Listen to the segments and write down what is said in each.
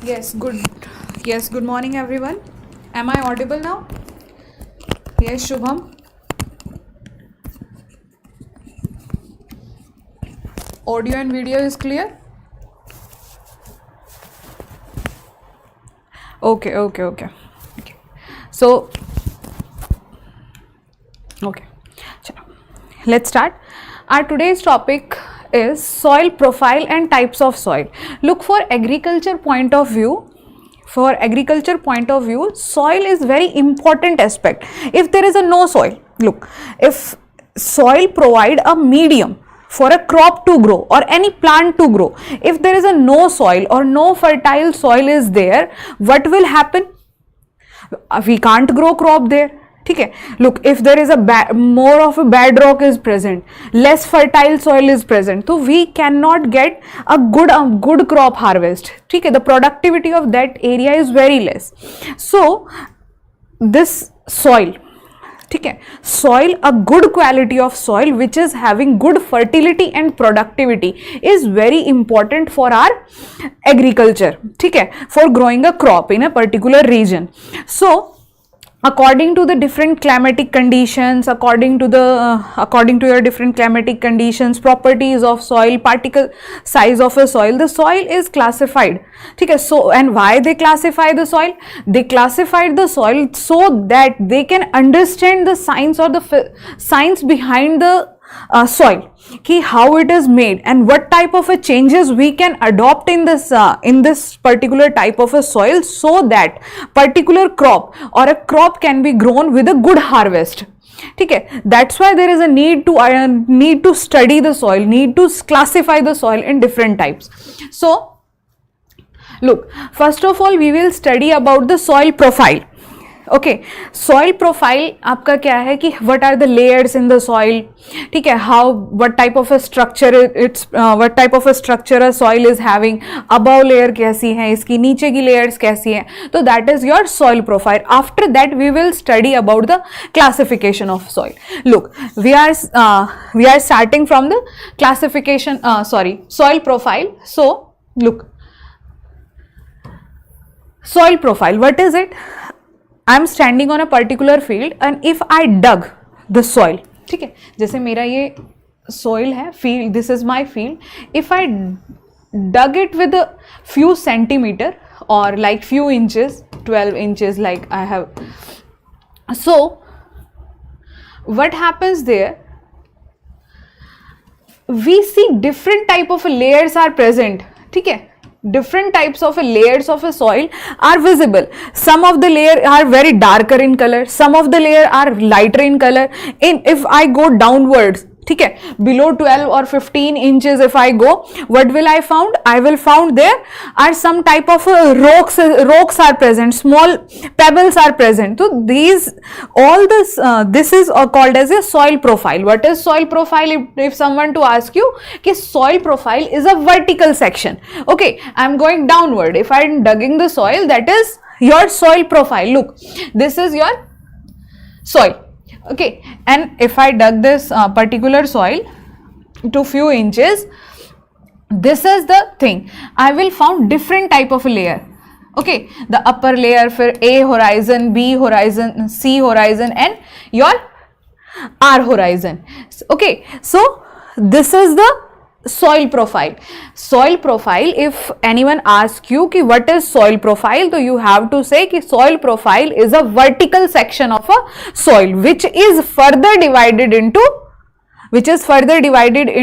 Yes, good. Yes, good morning, everyone. Am I audible now? Yes, Shubham. Audio and video is clear? Okay. So, okay. Chalo. Let's start. Our today's topic is soil profile and types of soil. Look, for agriculture point of view, soil is very important aspect. If there is a no soil, look, if soil provide a medium for a crop to grow or any plant to grow, if there is a no soil or no fertile soil is there, what will happen? We can't grow crop there. ठीक है, look, if there is a more of a bedrock is present, less fertile soil is present, so we cannot get a good crop harvest. ठीक है, the productivity of that area is very less. So this soil, ठीक है, soil, a good quality of soil which is having good fertility and productivity is very important for our agriculture. ठीक है, for growing a crop in a particular region. So according to the different climatic conditions, according to your different climatic conditions, properties of soil, particle size of a soil, the soil is classified. ठीक है, so and why they classify the soil? They classified the soil so that they can understand the science or the science behind the soil, कि how it is made and what type of a changes we can adopt in this particular type of a soil, so that particular crop or a crop can be grown with a good harvest. ठीक है, that's why there is a need to study the soil, need to classify the soil in different types. So look, first of all we will study about the soil profile. Okay, soil profile आपका क्या है कि what are the layers in the soil. ठीक है, how what type of a structure a soil is having, above layer कैसी है इसकी, नीचे की लेयर्स कैसी है, तो that is your soil profile. After that we will study about the classification of soil. Look, we are starting from the classification soil profile. So look, soil profile, what is it? I am standing on a particular field and if I dug the soil, ठीक है, जैसे मेरा ये soil है, field, this is my field. If I dug it with a few centimeter or like few inches, 12 inches like I have, so what happens there? We see different type of layers are present. ठीक है, different types of layers of a soil are visible. Some of the layer are very darker in color, some of the layer are lighter in color. If I go downwards, ठीक है, below 12 or 15 inches if I go, what will I found? I will found there are some type of rocks are present, small pebbles are present. So these all this is called as a soil profile. What is soil profile? If someone to ask you कि soil profile is a vertical section. Okay, I am going downward. If I am digging the soil, that is your soil profile. Look, this is your soil. Okay, and if I dug this particular soil to few inches, this is the thing. I will found different type of layer. Okay, the upper layer, फिर A horizon, B horizon, C horizon and your R horizon. Okay, so this is the soil profile. Soil profile, if anyone asks you कि what is soil profile, तो you have to say कि soil profile is a vertical section of a soil which is further divided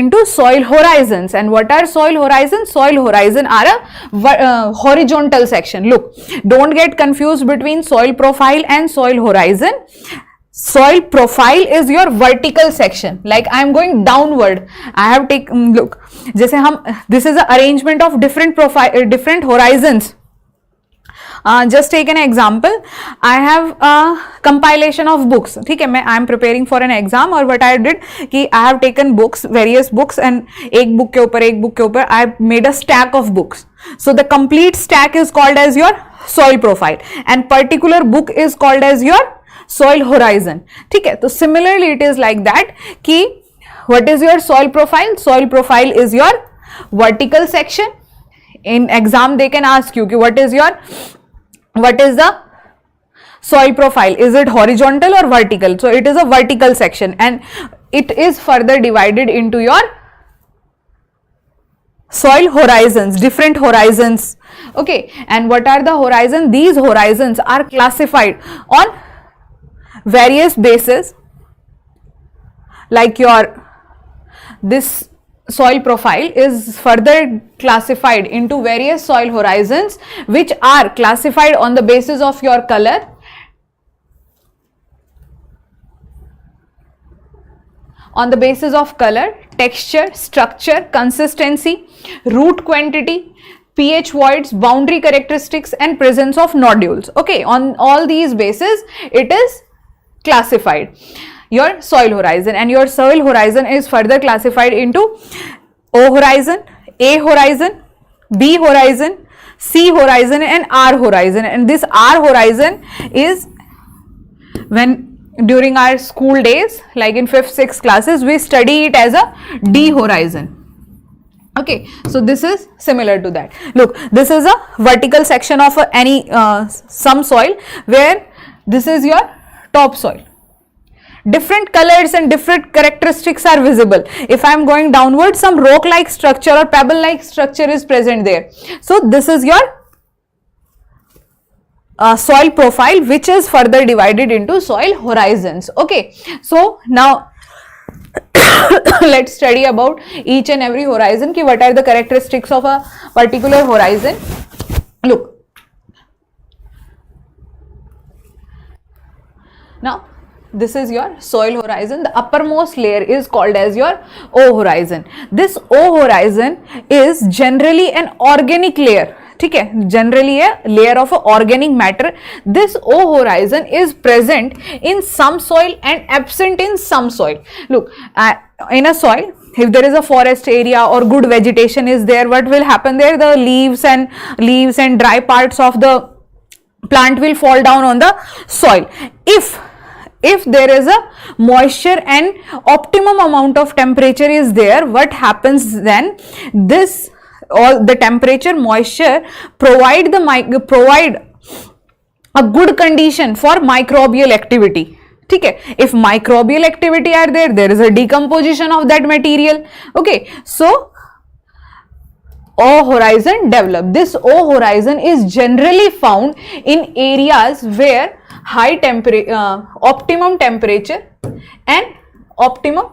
into soil horizons. And what are soil horizons? Soil horizon are a horizontal section. Look, don't get confused between soil profile and soil horizon. Soil profile is your vertical section. Like I am going downward, I have taken, look, जैसे हम, this is a arrangement of different horizons. Just take an example. I have a compilation of books. ठीक है, मैं I am preparing for an exam और what I did कि I have taken books, various books and एक book के ऊपर I made a stack of books. So the complete stack is called as your soil profile and particular book is called as your soil horizon. ठीक है, तो similarly it is like that कि what is your soil profile? Soil profile is your vertical section in exam they can ask you what is the soil profile, is it horizontal or vertical? So it is a vertical section, and it is further divided into your soil horizons, different horizons. Okay, and what are the horizons? These horizons are classified on various bases, like this soil profile is further classified into various soil horizons, which are classified on the basis of your color, texture, structure, consistency, root quantity, pH voids, boundary characteristics, and presence of nodules. Okay, on all these bases it is classified, your soil horizon. And your soil horizon is further classified into O horizon, A horizon, B horizon, C horizon, and R horizon. And this R horizon is, when during our school days, like in 5th, 6th classes, we study it as a D horizon. Okay, so this is similar to that. Look, this is a vertical section of some soil, where this is your top soil. Different colors and different characteristics are visible. If I am going downward, some rock-like structure or pebble-like structure is present there. So this is your soil profile, which is further divided into soil horizons. Okay, so now let's study about each and every horizon, ki what are the characteristics of a particular horizon. Look, now this is your soil horizon. The uppermost layer is called as your O horizon. This O horizon is generally an organic layer. ठीक है, generally a layer of organic matter. This O horizon is present in some soil and absent in some soil. Look, in a soil, if there is a forest area or good vegetation is there, what will happen there? The leaves and dry parts of the plant will fall down on the soil. If there is a moisture and optimum amount of temperature is there, what happens then? All the temperature, moisture provide a good condition for microbial activity. Okay, if microbial activity are there, there is a decomposition of that material. Okay, so O horizon develop. This O horizon is generally found in areas where optimum temperature and optimum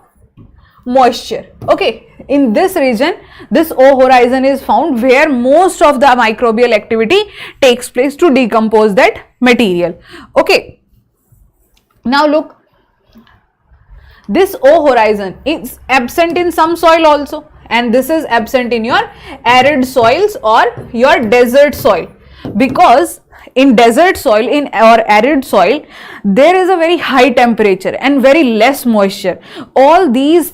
moisture. Okay, in this region, this O horizon is found where most of the microbial activity takes place to decompose that material. Okay, now look, this O horizon is absent in some soil also, and this is absent in your arid soils or your desert soil, because in desert soil or arid soil, there is a very high temperature and very less moisture. All these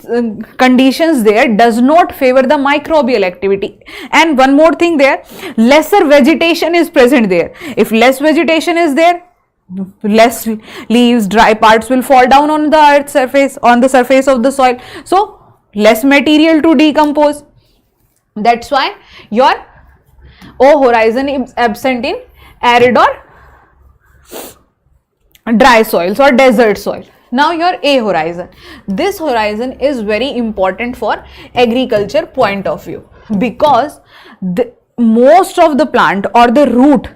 conditions there does not favor the microbial activity. And one more thing there, lesser vegetation is present there. If less vegetation is there, less leaves, dry parts will fall down on the earth surface, on the surface of the soil. So less material to decompose. That's why your O horizon is absent in arid or dry soils or desert soil. Now your A horizon. This horizon is very important for agriculture point of view, because most of the plant or the root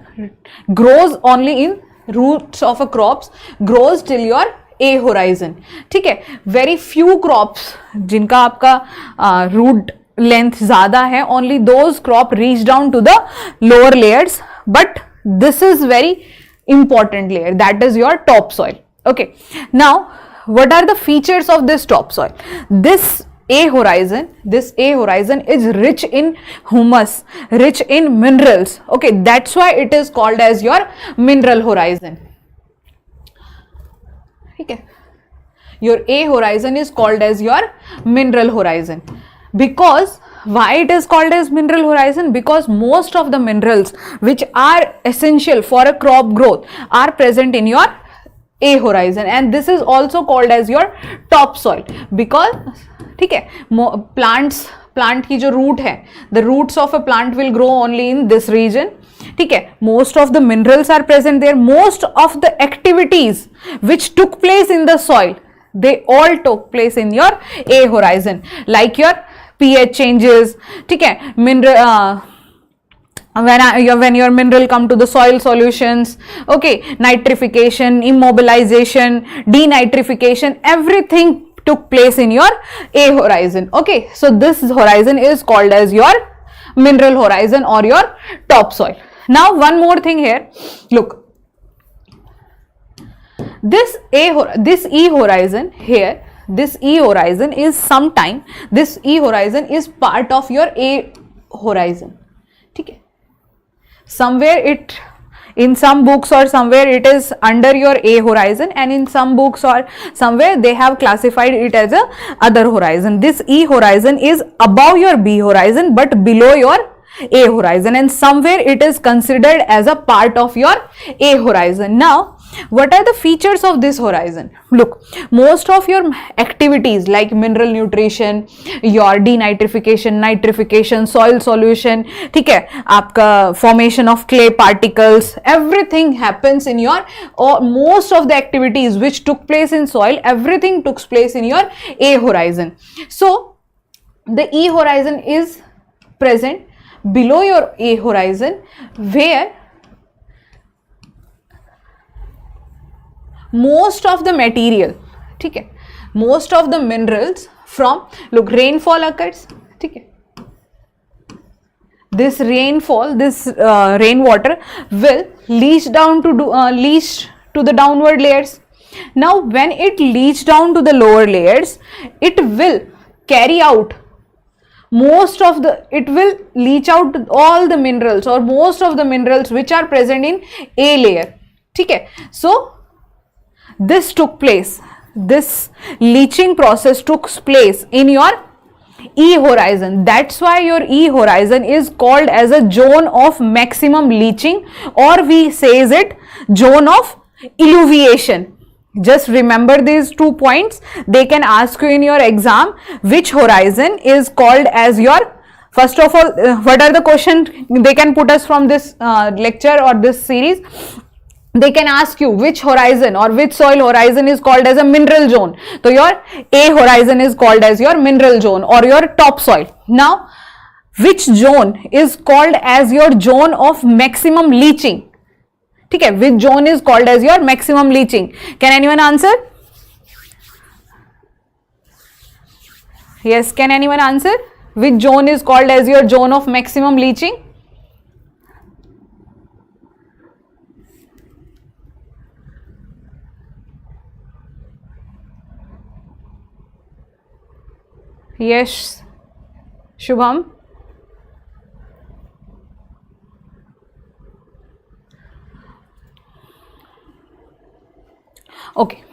grows only in roots of a crops grows till your A horizon. ठीक है, very few crops जिनका आपका root length ज़्यादा है, only those crop reach down to the lower layers, but this is very important layer, that is your topsoil. Okay, now what are the features of this topsoil? This A horizon is rich in humus, rich in minerals. Okay, that's why it is called as your mineral horizon. Okay, your A horizon is called as your mineral horizon. Because why it is called as mineral horizon? Because most of the minerals which are essential for a crop growth are present in your A horizon, and this is also called as your topsoil. Because ठीक है, plants plant की जो root है, the roots of a plant will grow only in this region. ठीक है, most of the minerals are present there. Most of the activities which took place in the soil, they all took place in your A horizon, like your pH changes. ठीक है, mineral when your mineral come to the soil solutions, okay, nitrification, immobilization, denitrification, everything took place in your A horizon. Okay, so this horizon is called as your mineral horizon or your topsoil. Now one more thing here, look, this E horizon here, this E horizon is sometime, this E horizon is part of your A horizon. ठीक है, somewhere it, in some books or somewhere it is under your A horizon, and in some books or somewhere they have classified it as a other horizon. This E horizon is above your B horizon but below your A horizon, and somewhere it is considered as a part of your A horizon. Now what are the features of this horizon? Look, most of your activities like mineral nutrition, your denitrification, nitrification, soil solution, ठीक है, आपका formation of clay particles, everything happens in your, or most of the activities which took place in soil, everything took place in your A horizon. So the E horizon is present below your A horizon, where most of the material, ठीक है, most of the minerals from, look, rainfall occurs, ठीक है, this rainfall, this rainwater will leach down to leach to the downward layers. Now when it leach down to the lower layers, it will carry out most of the, it will leach out all the minerals or most of the minerals which are present in A layer. ठीक है, so this took place, this leaching process took place in your E horizon. That's why your E horizon is called as a zone of maximum leaching, or we says it zone of illuviation. Just remember these 2 points. They can ask you in your exam which horizon is called as your, first of all, what are the questions they can put us from this lecture or this series. They can ask you which horizon or which soil horizon is called as a mineral zone. So your A horizon is called as your mineral zone or your topsoil. Now which zone is called as your zone of maximum leaching? ठीक है, which zone is called as your maximum leaching? Can anyone answer? Yes, can anyone answer? Which zone is called as your zone of maximum leaching? Yes, Shubham. Okay,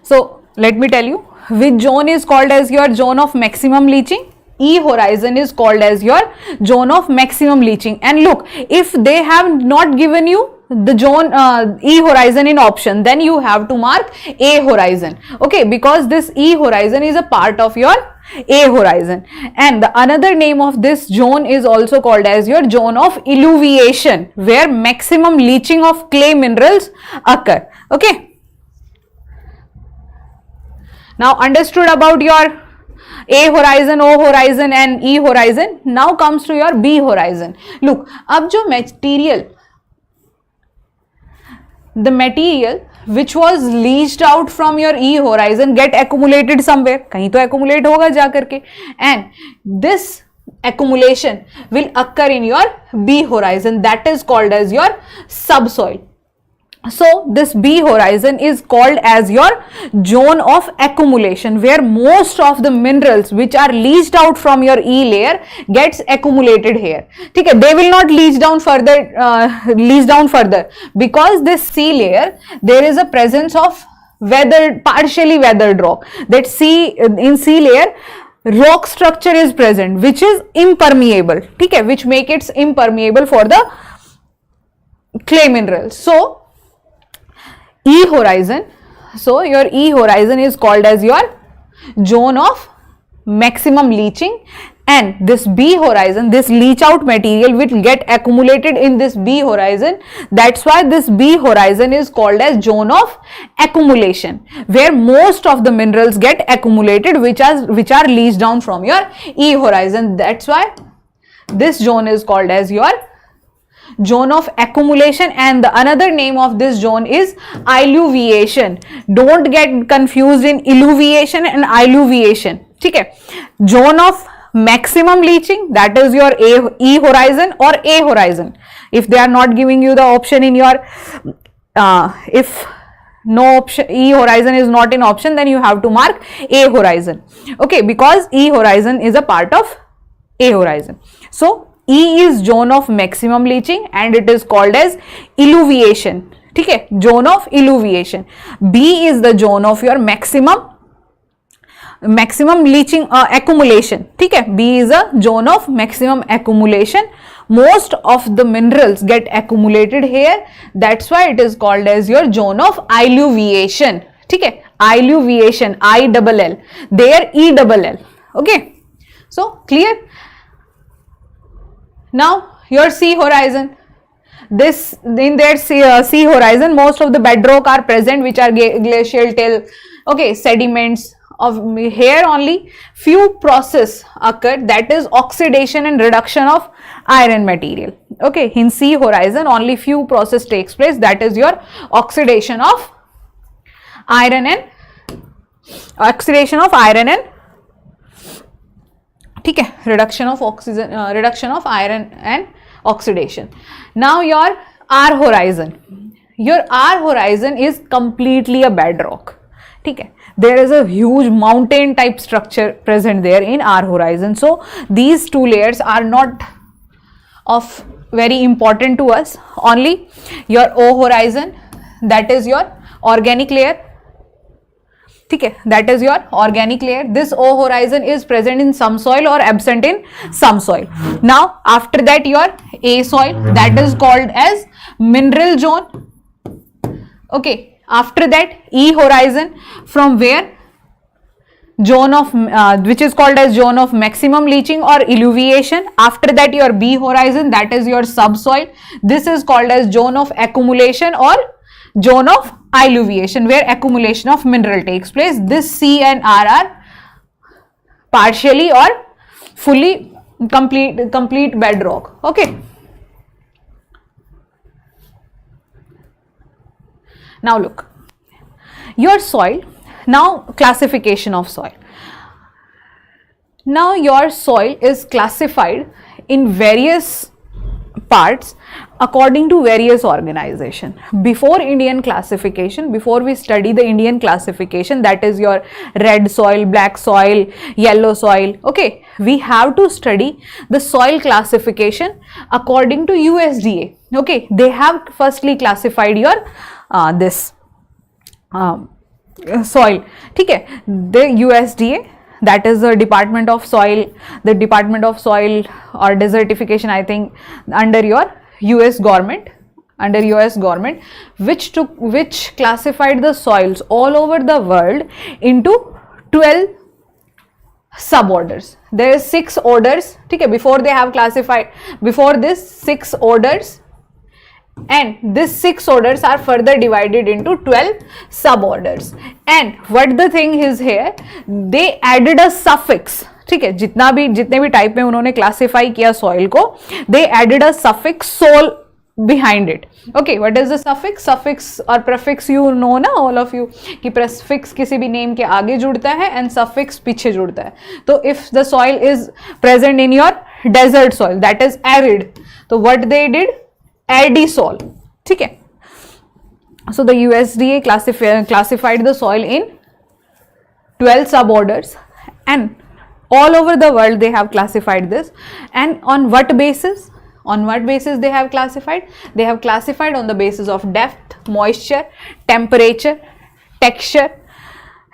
so let me tell you which zone is called as your zone of maximum leaching. E horizon is called as your zone of maximum leaching. And look, if they have not given you the zone E horizon in option, then you have to mark A horizon, okay, because this E horizon is a part of your A horizon. And the another name of this zone is also called as your zone of illuviation, where maximum leaching of clay minerals occur. Okay, now understood about your A horizon, O horizon and E horizon. Now comes to your B horizon. Look, अब जो material, the material which was leached out from your E horizon get accumulated somewhere, कहीं तो accumulate होगा जा करके, and this accumulation will occur in your B horizon, that is called as your subsoil. So this B horizon is called as your zone of accumulation, where most of the minerals which are leached out from your E layer gets accumulated here. ठीक है, they will not leach down further because this C layer, there is a presence of partially weathered rock. That in C layer rock structure is present which is impermeable, ठीक है, which make it impermeable for the clay minerals. So E horizon, so your E horizon is called as your zone of maximum leaching, and this B horizon, this leach out material will get accumulated in this B horizon. That's why this B horizon is called as zone of accumulation, where most of the minerals get accumulated which are leached down from your E horizon. That's why this zone is called as your zone of accumulation, and the another name of this zone is alluviation. Don't get confused in illuviation and alluviation. Okay, zone of maximum leaching, that is your E horizon or A horizon. If they are not giving you the option in your if no option, E horizon is not an option, then you have to mark A horizon. Okay, because E horizon is a part of A horizon. So E is zone of maximum leaching and it is called as illuviation. Okay, zone of illuviation. B is the zone of your maximum leaching accumulation. Okay, B is a zone of maximum accumulation. Most of the minerals get accumulated here. That's why it is called as your zone of alluviation. Okay, alluviation, I double L, there E double L. Okay, so clear. Now your C horizon, this in their C horizon, most of the bedrock are present which are glacial till, okay, sediments. Of here only few process occur, that is oxidation and reduction of iron material. Okay, in C horizon only few process takes place, that is your oxidation of iron and okay, reduction of oxygen, reduction of iron and oxidation. Now your R horizon, your R horizon is completely a bedrock. Okay, there is a huge mountain type structure present there in R horizon. So these two layers are not of very important to us. Only your O horizon, that is your organic layer. Okay, that is your organic layer. This O horizon is present in some soil or absent in some soil. Now after that your A soil, that is called as mineral zone. Okay, after that E horizon, from where zone of which is called as zone of maximum leaching or illuviation. After that your B horizon, that is your subsoil. This is called as zone of accumulation or zone of alluviation, where accumulation of mineral takes place. This C and R are partially or fully complete bedrock. Okay, now look, your soil. Now classification of soil. Now your soil is classified in various parts according to various organization. Before Indian classification, before we study the Indian classification, that is your red soil, black soil, yellow soil, okay, we have to study the soil classification according to USDA. Okay, they have firstly classified your this soil. Okay, the USDA, that is the Department of Soil, or desertification, I think, under your US government, which classified the soils all over the world into 12 suborders. There is 6 orders. Okay, before they have classified, before this 6 orders, and these 6 orders are further divided into 12 suborders. And what the thing is here, they added a suffix. ठीक है, जितने भी type में उन्होंने classify किया soil को, they added a suffix sol behind it. Okay, what is the suffix? Suffix और prefix you know ना, all of you, कि prefix किसी भी नेम के आगे जुड़ता है and suffix पीछे जुड़ता है. तो if the soil is present in your desert soil, that is arid, तो what they did, Ardisol. ठीक है. So the USDA classified the soil in 12 suborders, and all over the world they have classified this. And on what basis? On what basis they have classified? They have classified on the basis of depth, moisture, temperature, texture,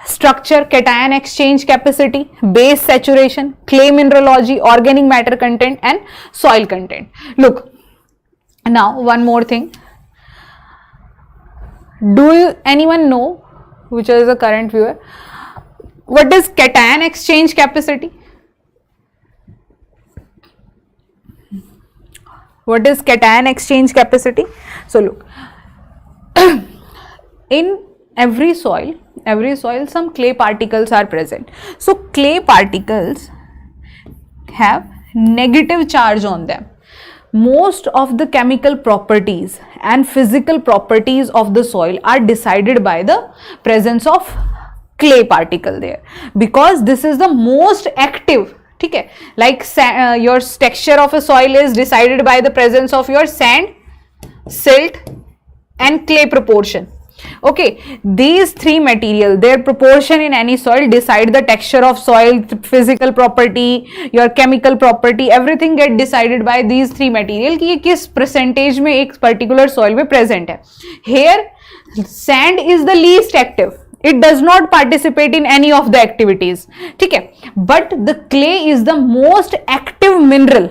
structure, cation exchange capacity, base saturation, clay mineralogy, organic matter content, and soil content. Look, now one more thing. Do anyone know, which is a current viewer, what is cation exchange capacity? What is cation exchange capacity? So look, in every soil some clay particles are present. So clay particles have negative charge on them. Most of the chemical properties and physical properties of the soil are decided by the presence of clay particle there, because this is the most active. Okay, like your texture of a soil is decided by the presence of your sand, silt and clay proportion. Okay, these three material, their proportion in any soil decide the texture of soil, physical property, your chemical property, everything get decided by these three material कि ये किस percentage में एक particular soil में present है. Here sand is the least active, it does not participate in any of the activities. ठीक है, but the clay is the most active mineral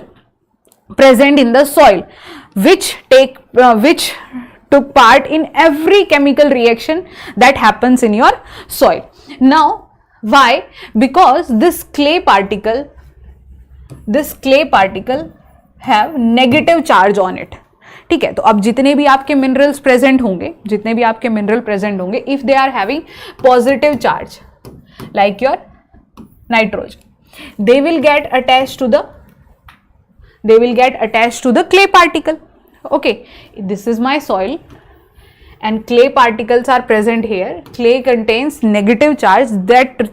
present in the soil, which took part in every chemical reaction that happens in your soil. Now why? Because this clay particle have negative charge on it. ठीक है, तो अब जितने भी आपके minerals present होंगे, if they are having positive charge like your nitrogen, they will get attached to the clay particle. Okay, this is my soil and clay particles are present here. Clay contains negative charge,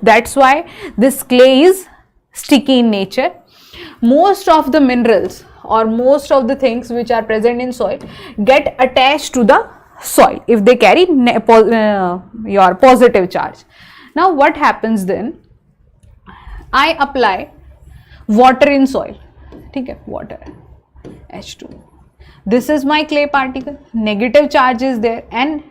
that's why this clay is sticky in nature. Most of the minerals or most of the things which are present in soil get attached to the soil if they carry your positive charge. Now what happens then? I apply water in soil. Okay, water, H2. This is my clay particle, negative charge is there and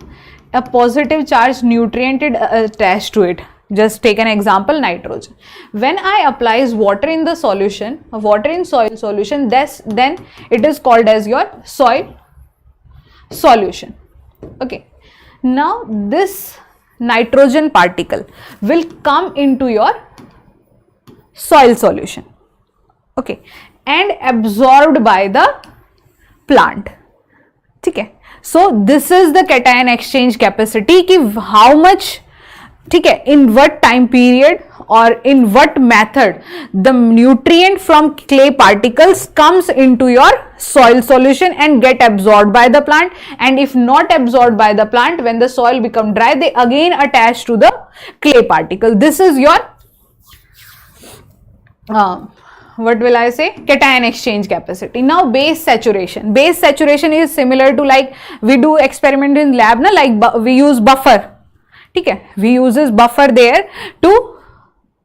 a positive charge nutrient is attached to it. Just take an example, nitrogen. When I apply water in the solution, water in soil solution, then it is called as your soil solution. Okay, now this nitrogen particle will come into your soil solution, okay, and absorbed by the plant. ठीक है, so this is the cation exchange capacity कि how much, ठीक है, in what time period or in what method the nutrient from clay particles comes into your soil solution and get absorbed by the plant, and if not absorbed by the plant, when the soil become dry, they again attach to the clay particle. This is your what will I say, cation exchange capacity. Now base saturation is similar to like we do experiment in lab na, like we use buffer. ठीक है, we uses buffer there to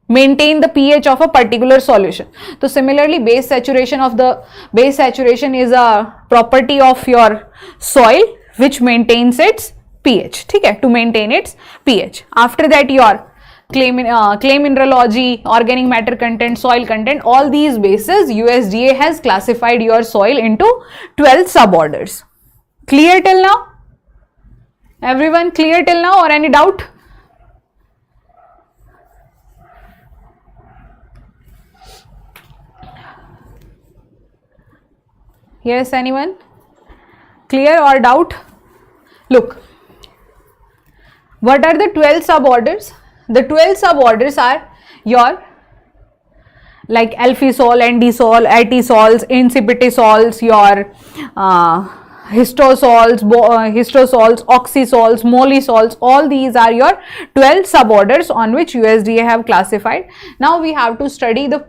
maintain the pH of a particular solution. So similarly base saturation is a property of your soil which maintains its pH. ठीक है, to maintain its pH. After that your clay mineralogy, organic matter content, soil content, all these bases USDA has classified your soil into 12 suborders. Clear till now? Everyone clear till now or any doubt? Yes, anyone? Clear or doubt? Look, what are the 12 suborders? The 12 suborders are your like alphisol, endisol, atisols, incipitisols, your histosols, oxysols, molysols, all these are your 12 suborders on which USDA have classified. Now we have to study the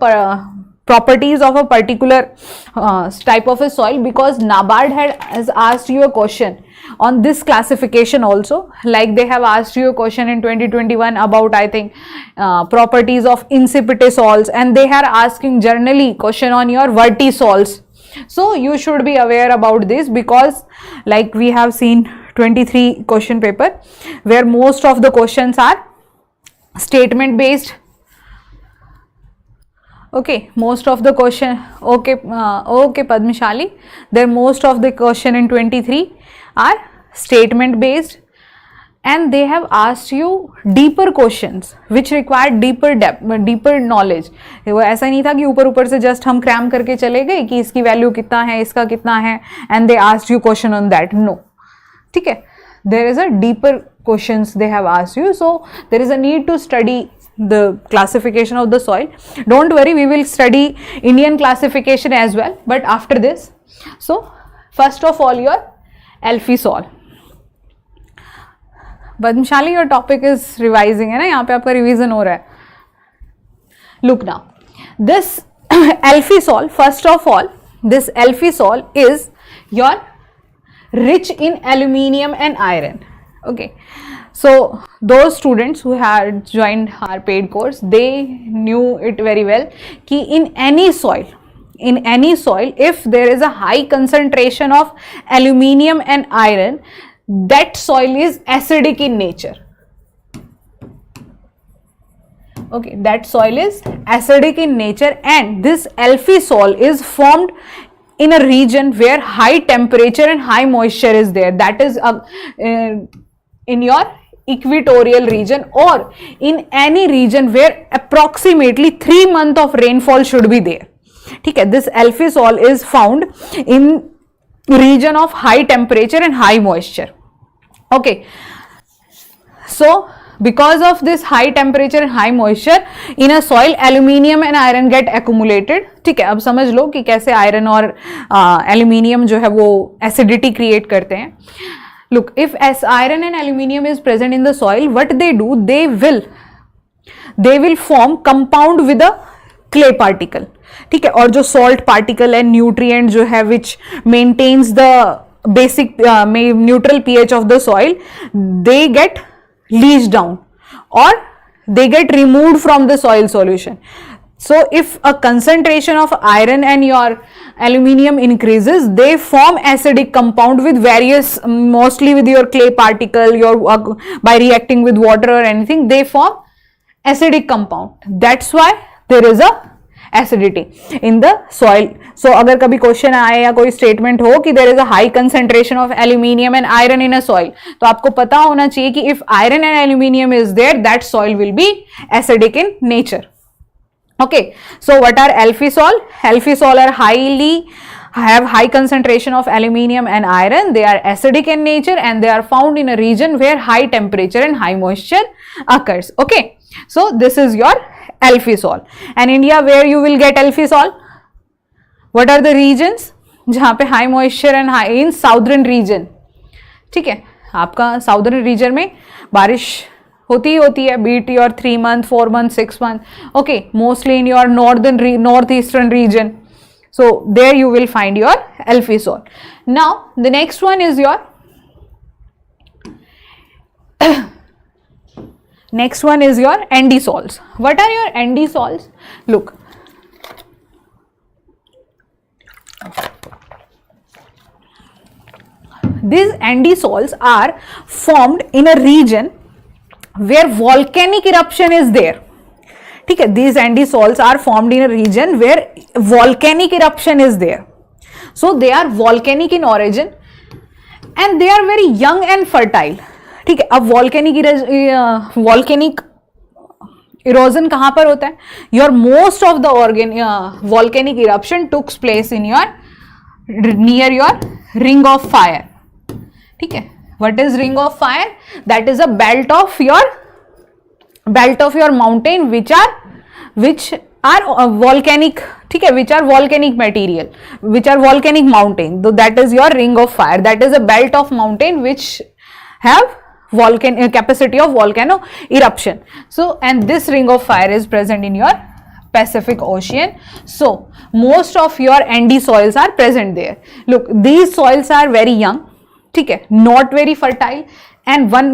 properties of a particular type of a soil, because NABARD has asked you a question on this classification also, like they have asked you a question in 2021 about I think properties of incipitisols, and they are asking generally question on your vertisols. So you should be aware about this, because like we have seen 23 question paper where most of the questions are statement based. Okay, most of the question, okay Padmishali, there most of the question in 23 are statement based, and they have asked you deeper questions which require deeper depth, deeper knowledge. वो ऐसा नहीं था कि ऊपर ऊपर से just हम cram करके चले गए कि इसकी वैल्यू कितना है, इसका कितना है, and they asked you question on that. No, ठीक है, there is a deeper questions they have asked you, so there is a need to study the classification of the soil. Don't worry, we will study Indian classification as well, but after this. So first of all, your Alfie soil. Badmashali, your topic is revising, है ना, यहाँ पे आपका revision हो रहा है. Look now, this Alfie soil, first of all, this Alfie soil is your rich in aluminium and iron. Okay, so those students who had joined our paid course, they knew it very well कि in any soil, if there is a high concentration of aluminium and iron, that soil is acidic in nature. Okay, that soil is acidic in nature, and this Alfie soil is formed in a region where high temperature and high moisture is there. That is in your equatorial region, or in any region where approximately 3 months of rainfall should be there. ठीक है, this Alfie soil is found in region of high temperature and high moisture. Okay, so because of this high temperature and high moisture in a soil, aluminium and iron get accumulated. ठीक है, अब समझ लो कि कैसे iron और aluminium जो है वो एसिडिटी क्रिएट करते हैं. Look, if as iron and aluminium is present in the soil, what they do, they will form compound with a clay particle. ठीक है, और जो salt particle and nutrient जो है which maintains the basic neutral pH of the soil, they get leached down or they get removed from the soil solution. So if a concentration of iron and your aluminium increases, they form acidic compound with various, mostly with your clay particle, by reacting with water or anything, they form acidic compound. That's why there is a acidity in the soil. So अगर कभी question आए या कोई statement हो कि there is a high concentration of aluminium and iron in a soil, तो आपको पता होना चाहिए कि if iron and aluminium is there, that soil will be acidic in nature. Okay, so what are Alfie soil? Alfie soil are have high concentration of aluminium and iron. They are acidic in nature and they are found in a region where high temperature and high moisture occurs. Okay, so this is your Alfie soil. And India, where you will get Alfie soil? What are the regions? जहाँ पे high moisture and high in southern region. ठीक है, आपका southern region में बारिश होती है, be it your 3 month, 4 month, 6 month. Okay, mostly in your northeastern region. So there you will find your Alfie soil. Now the next one is your next one is your ND soils. What are your ND soils? Look, these ND soils are formed in a region where volcanic eruption is there. ठीक है, these ND soils are formed in a region where volcanic eruption is there. So they are volcanic in origin and they are very young and fertile. ठीक है, अब volcanic erosion कहाँ पर होता है? Your most of the volcanic eruption took place in your near your ring of fire. ठीक है, what is ring of fire? That is a belt of your mountain which are volcanic. ठीक है, which are volcanic material, which are volcanic mountain. So that is your ring of fire. That is a belt of mountain which have capacity of volcano eruption. So, and this ring of fire is present in your Pacific Ocean. So most of your ND soils are present there. Look, these soils are very young. ठीक है, not very fertile, and one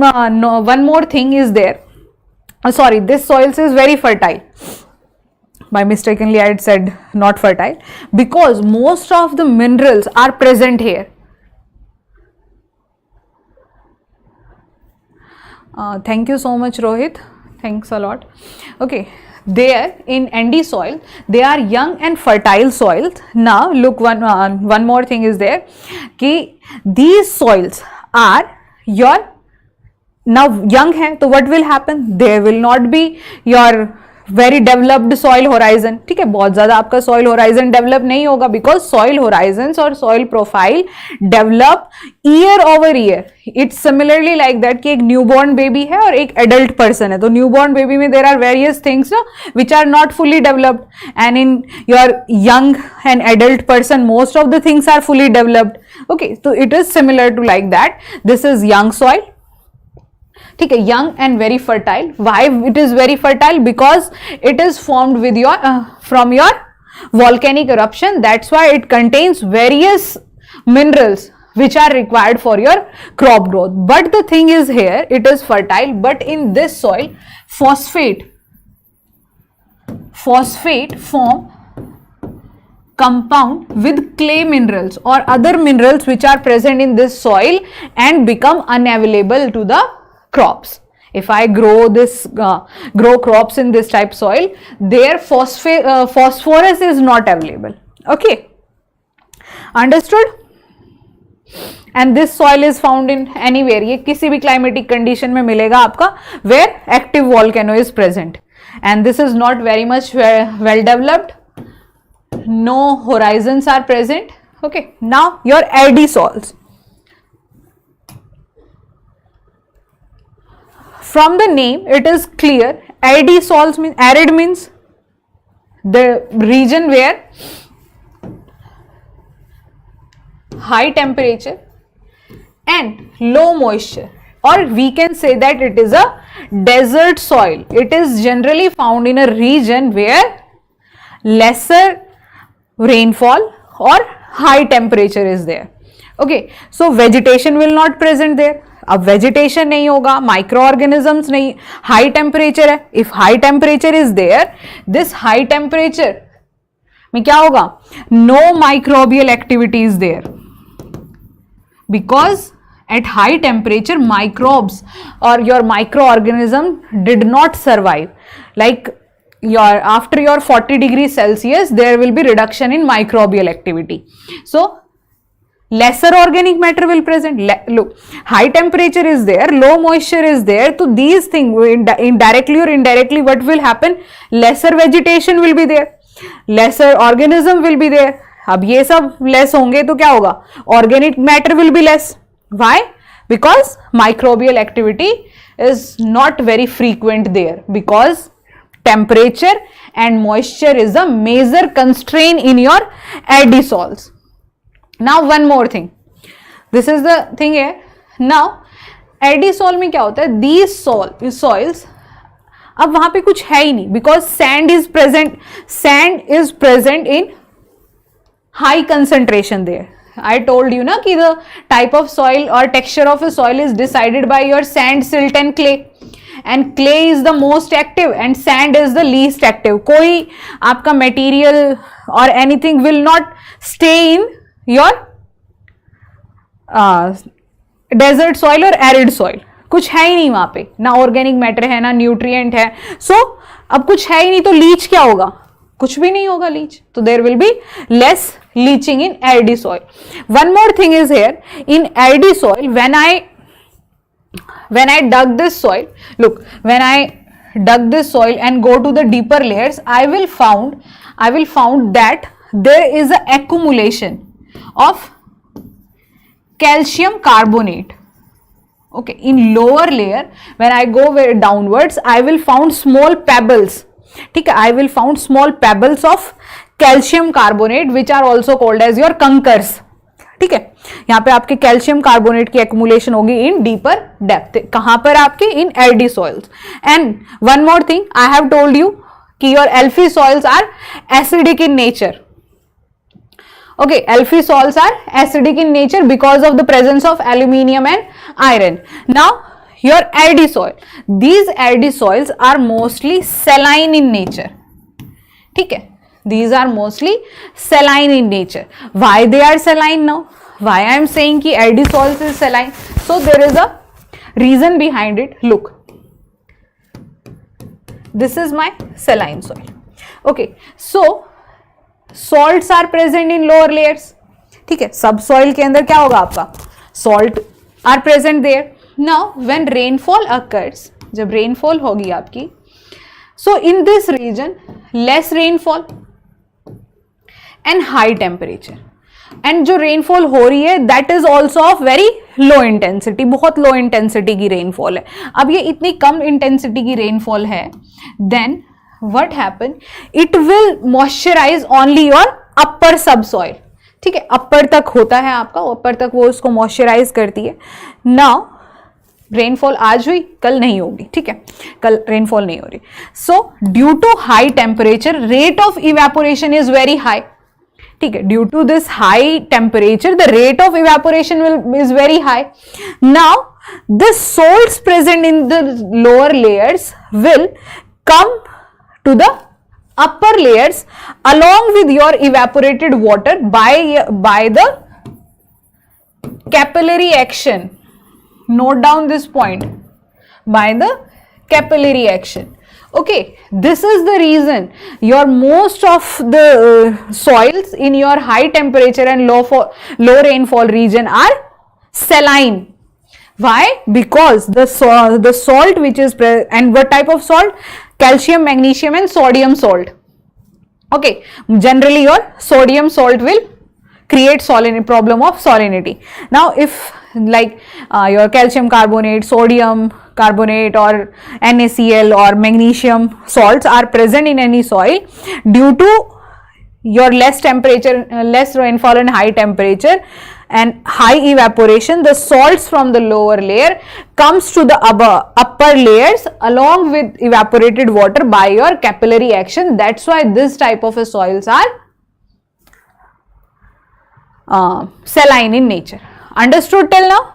more thing is there. Sorry, this soils is very fertile. By mistakenly I had said not fertile, because most of the minerals are present here. Thank you so much, Rohit. Thanks a lot. Okay, there in ND soil, they are young and fertile soils. Now look, one more thing is there, कि these soils are your now young है तो what will happen, there will not be your very developed soil horizon. ठीक है, बहुत ज्यादा आपका soil horizon develop नहीं होगा, because soil horizons और soil profile develop year over year. It's similarly like that कि एक newborn baby है और एक adult person है, तो newborn baby में there are various things ना which are not fully developed, and in your young and adult person most of the things are fully developed. Okay, so it is similar to like that. This is young soil. ठीक है, young and very fertile. Why it is very fertile? Because it is formed with your from your volcanic eruption. That's why it contains various minerals which are required for your crop growth. But the thing is here, it is fertile, but in this soil, phosphate form compound with clay minerals or other minerals which are present in this soil and become unavailable to the crops. If I grow crops in this type soil, their phosphorus is not available. Okay, understood? And this soil is found in anywhere, ये किसी भी climatic condition में मिलेगा आपका where active volcano is present, and this is not very much well developed, no horizons are present. Okay, now your arid soils. From the name it is clear, arid soils means, arid means the region where high temperature and low moisture, or we can say that it is a desert soil. It is generally found in a region where lesser rainfall or high temperature is there. Okay, so vegetation will not present there. अब vegetation नहीं होगा, micro organisms नहीं, high temperature है. If high temperature is there, this high temperature में क्या होगा, no microbial activity is there, because at high temperature microbes or your microorganism did not survive. Like after your 40 degrees Celsius there will be reduction in microbial activity, so lesser organic matter will present. Look, high temperature is there, low moisture is there, so these things indirectly or indirectly what will happen, lesser vegetation will be there, lesser organism will be there. अब ये सब less होंगे तो क्या होगा, organic matter will be less. Why? Because microbial activity is not very frequent there, because temperature and moisture is a major constraint in your arid soils. Now one more thing, this is the thing here. Now arid soil में क्या होता है, these soils अब वहां पे कुछ है ही नहीं, because sand is present in high concentration there. I told you ना कि the type of soil or texture of a soil is decided by your sand, silt and clay, and clay is the most active and sand is the least active. कोई आपका material or anything will not stay in your desert soil or arid soil. कुछ है ही नहीं वहां पे, ना organic matter है, ना न्यूट्रिएंट है. सो अब कुछ है ही नहीं तो लीच क्या होगा, कुछ भी नहीं होगा लीच, तो there will be less leaching in arid soil. One more thing is here, in arid soil, when I dug this soil, look, when I dug this soil and go to the deeper layers, I will found that there is a accumulation of calcium carbonate. Okay, in lower layer when I go downwards, I will found small pebbles. ठीक है, I will found small pebbles of calcium carbonate which are also called as your kankars. ठीक है, यहाँ पे आपके calcium carbonate की accumulation होगी इन deeper depth. कहां पर आपके, in aridisols. And one more thing, I have told you कि your alfisols are acidic in nature. Okay, alphy soils are acidic in nature because of the presence of aluminium and iron. Now your arid soil, these arid soils are mostly saline in nature. ठीक है, these are mostly saline in nature. Why they are saline now? Why I am saying कि arid soils is saline? So there is a reason behind it. Look, this is my saline soil. Okay, so salts are present in lower layers. ठीक है, सब soil के अंदर क्या होगा आपका, salt are present there. Now when rainfall occurs, जब rainfall होगी आपकी, so in this region less rainfall and high temperature, and जो रेनफॉल हो रही है that is also of very low intensity, बहुत लो इंटेंसिटी की रेनफॉल है. अब ये इतनी कम इंटेंसिटी की रेनफॉल है, then what happen, it will moisturize only your upper subsoil. ठीक है, अपर तक होता है आपका, ऊपर तक वो उसको मॉइस्चराइज करती है. नाउ रेनफॉल आज हुई, कल नहीं होगी. ठीक है, कल रेनफॉल नहीं हो रही. So due to high temperature rate of evaporation is very high. ठीक है, due to this high temperature the rate of evaporation is very high. Now the salts present in the lower layers will come to the upper layers along with your evaporated water by the capillary action. Note down this point, by the capillary action. Okay, this is the reason your most of the soils in your high temperature and low rainfall region are saline. Why? Because the salt which is and what type of salt? Calcium, magnesium and sodium salt. Okay, generally your sodium salt will create problem of salinity. Now if like your calcium carbonate, sodium carbonate or NaCl or magnesium salts are present in any soil, due to your less temperature, less rainfall and high temperature and high evaporation, the salts from the lower layer comes to the upper layers along with evaporated water by your capillary action. That's why this type of soils are saline in nature. Understood till now?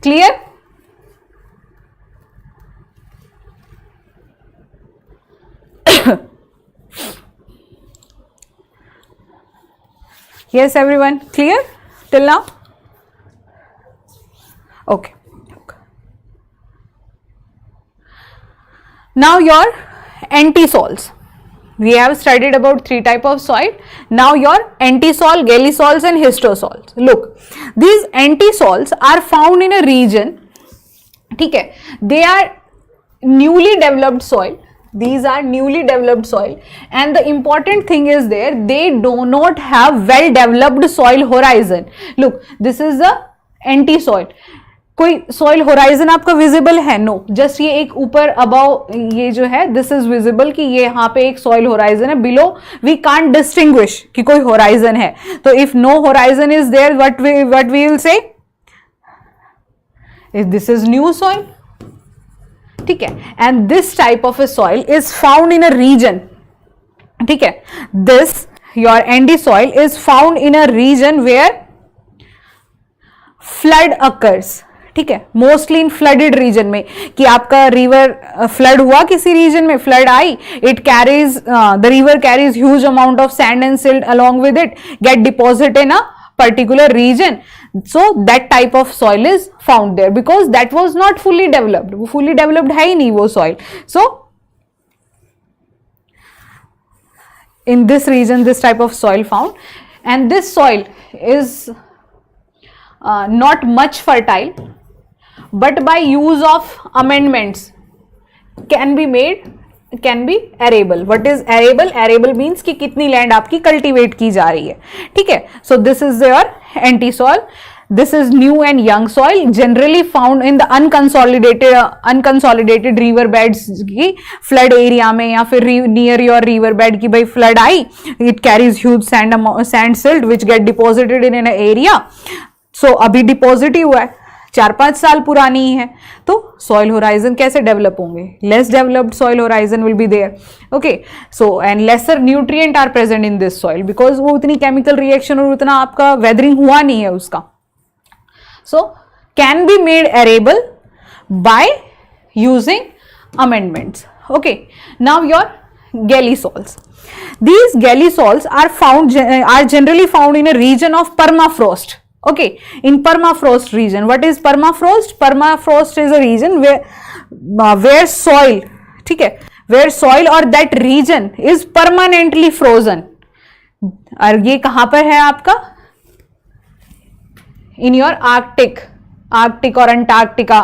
Clear? Yes, everyone, clear till now? Okay. Now your antisols. We have studied about 3 type of soil. Now your antisol, gelisols and histosols. Look, these antisols are found in a region. ठीक है, they are newly developed soil. These are newly developed soil, and the important thing is there, they do not have well developed soil horizon. Look, this is the anti soil. कोई soil horizon आपका visible है? No, just ये एक ऊपर above ये जो है, this is visible कि ये यहाँ पे एक soil horizon है. Below we can't distinguish कि कोई horizon है. तो if no horizon is there, what we will say? If this is new soil. ठीक है, and this type of a soil is found in a region. ठीक है, this your anti soil is found in a region where flood occurs. ठीक है, mostly in flooded reason में, कि आपका river flood हुआ, किसी रीजन में फ्लड आई, it carries the river carries huge amount of sand and silt along with it, get deposit in a particular region. So that type of soil is found there because that was not fully developed. वो fully developed है ही नहीं वो soil. So in this region this type of soil found, and this soil is not much fertile, but by use of amendments can be arable. What is arable? Arable means कि कितनी land आपकी cultivate की जा रही है. ठीक है, so this is your anti soil. This is new and young soil, generally found in the unconsolidated river beds की flood area में, या फिर near your river bed की भाई flood I, it carries huge sand silt which get deposited in an area. So अभी deposit ही हुआ है, 4-5 साल पुरानी है, तो सॉइल होराइजन कैसे डेवलप होंगे? Less developed soil horizon will be there. Okay, so and lesser nutrient are present in this soil because वो उतनी केमिकल रिएक्शन और उतना आपका वेदरिंग हुआ नहीं है उसका. So can be made arable by using amendments. Okay, now your gelisols. These gelisols are generally found in a region of permafrost. Okay, in permafrost region. What is permafrost? Permafrost is a region where soil, ठीक है, where soil or that region is permanently frozen. और ये कहां पर है आपका? In your Arctic Arctic और Antarctica,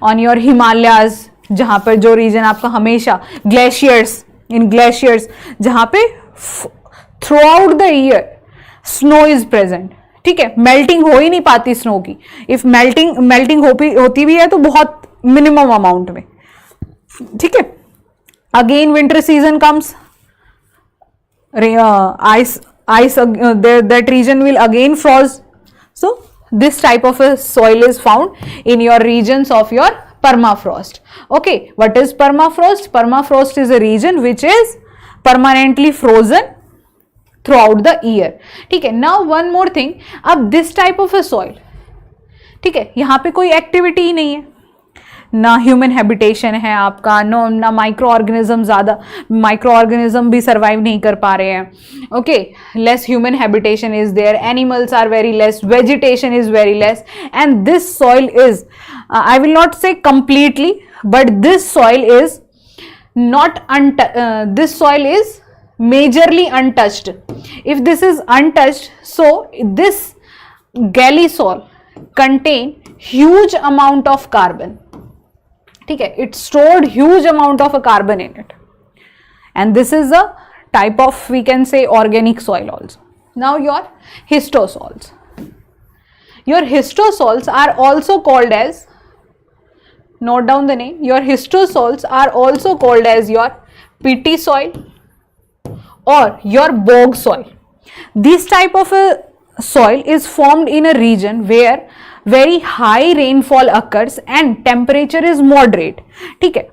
on your Himalayas, जहां पर जो रीजन आपका हमेशा, ग्लेशियर्स, इन ग्लेशियर्स जहां पे through out the year snow is present, ठीक है, मेल्टिंग हो ही नहीं पाती स्नो की, इफ मेल्टिंग होती भी है तो बहुत मिनिमम अमाउंट में, ठीक है. Again winter season comes, ice that region will again froze. So this type of a soil is found in your regions of your permafrost. Okay, what is permafrost? Permafrost is a region which is permanently frozen throughout the year. ठीक है. Now one more thing, अब this type of a soil, ठीक है, यहाँ पे कोई activity ही नहीं है, ना ह्यूमन हैबिटेशन है आपका, नो ना माइक्रो ऑर्गेनिज्म, ज़्यादा माइक्रो ऑर्गेनिज्म भी सर्वाइव नहीं कर पा रहे हैं. Okay, less human habitation is there, animals are very less, vegetation is very less, and this soil is, I will not say completely, but this soil is not this soil is majorly untouched. If this is untouched, so this galley soil contain huge amount of carbon. ठीक है, it stored huge amount of a carbon in it, and this is a type of, we can say, organic soil also. Now your histosols. Your histosols are also called as, note down the name, your histosols are also called as your peaty soil or your bog soil. This type of a soil is formed in a region where very high rainfall occurs and temperature is moderate, ठीक है,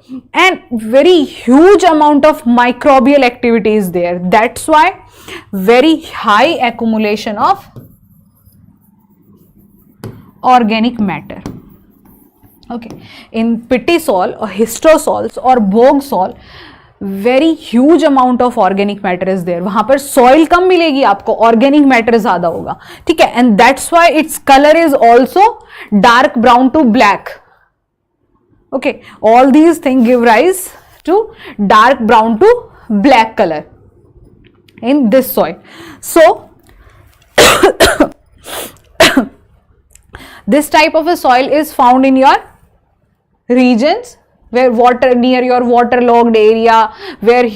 and very huge amount of microbial activity is there. That's why very high accumulation of organic matter. Okay, in peaty soil or histosols or bog soil, very huge amount of organic matter is there. वहां पर soil कम मिलेगी आपको, organic matter ज्यादा होगा, ठीक है, and that's why its color is also dark brown to black. Okay, all these things give rise to dark brown to black color in this soil. So this type of a soil is found in your regions where water, near your waterlogged area, where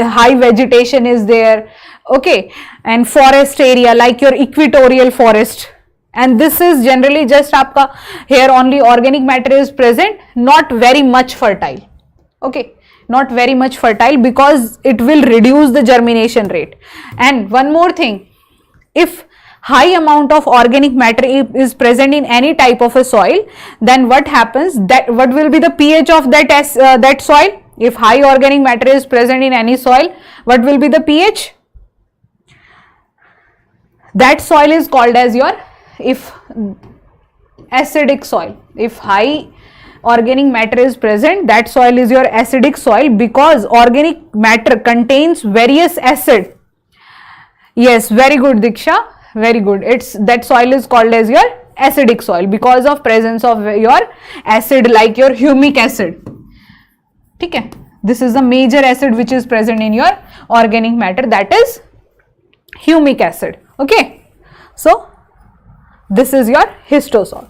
high vegetation is there, okay, and forest area like your equatorial forest, and this is generally just आपका, here only organic matter is present, not very much fertile, okay, not very much fertile because it will reduce the germination rate. And one more thing, if high amount of organic matter is present in any type of a soil, then what happens, that what will be the pH of that soil? If high organic matter is present in any soil, what will be the pH? That soil is called as your, if acidic soil. If high organic matter is present, that soil is your acidic soil because organic matter contains various acid. Yes, very good Diksha, very good. It's, that soil is called as your acidic soil because of presence of your acid like your humic acid. ठीक है, this is the major acid which is present in your organic matter, that is humic acid. Okay, so this is your histosol.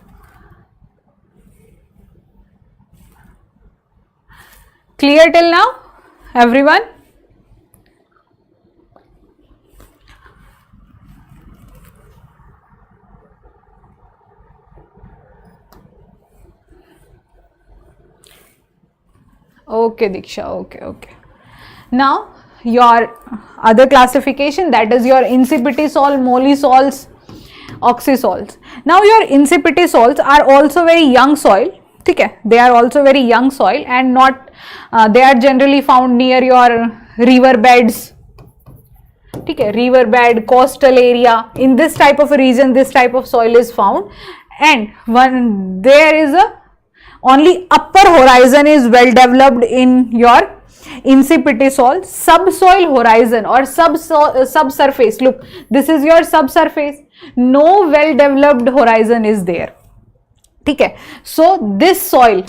Clear till now, everyone? Okay Diksha, okay. Now your other classification, that is your incipity sol, molisols, oxysols. Now your incipity sols are also very young soil, ठीक है, they are also very young soil and not they are generally found near your river beds, ठीक है, river bed, coastal area. In this type of a region, this type of soil is found, and when there is a only upper horizon is well developed in your incipity soil. Subsoil horizon or subsurface, look, this is your subsurface, no well developed horizon is there, ठीक है. So this soil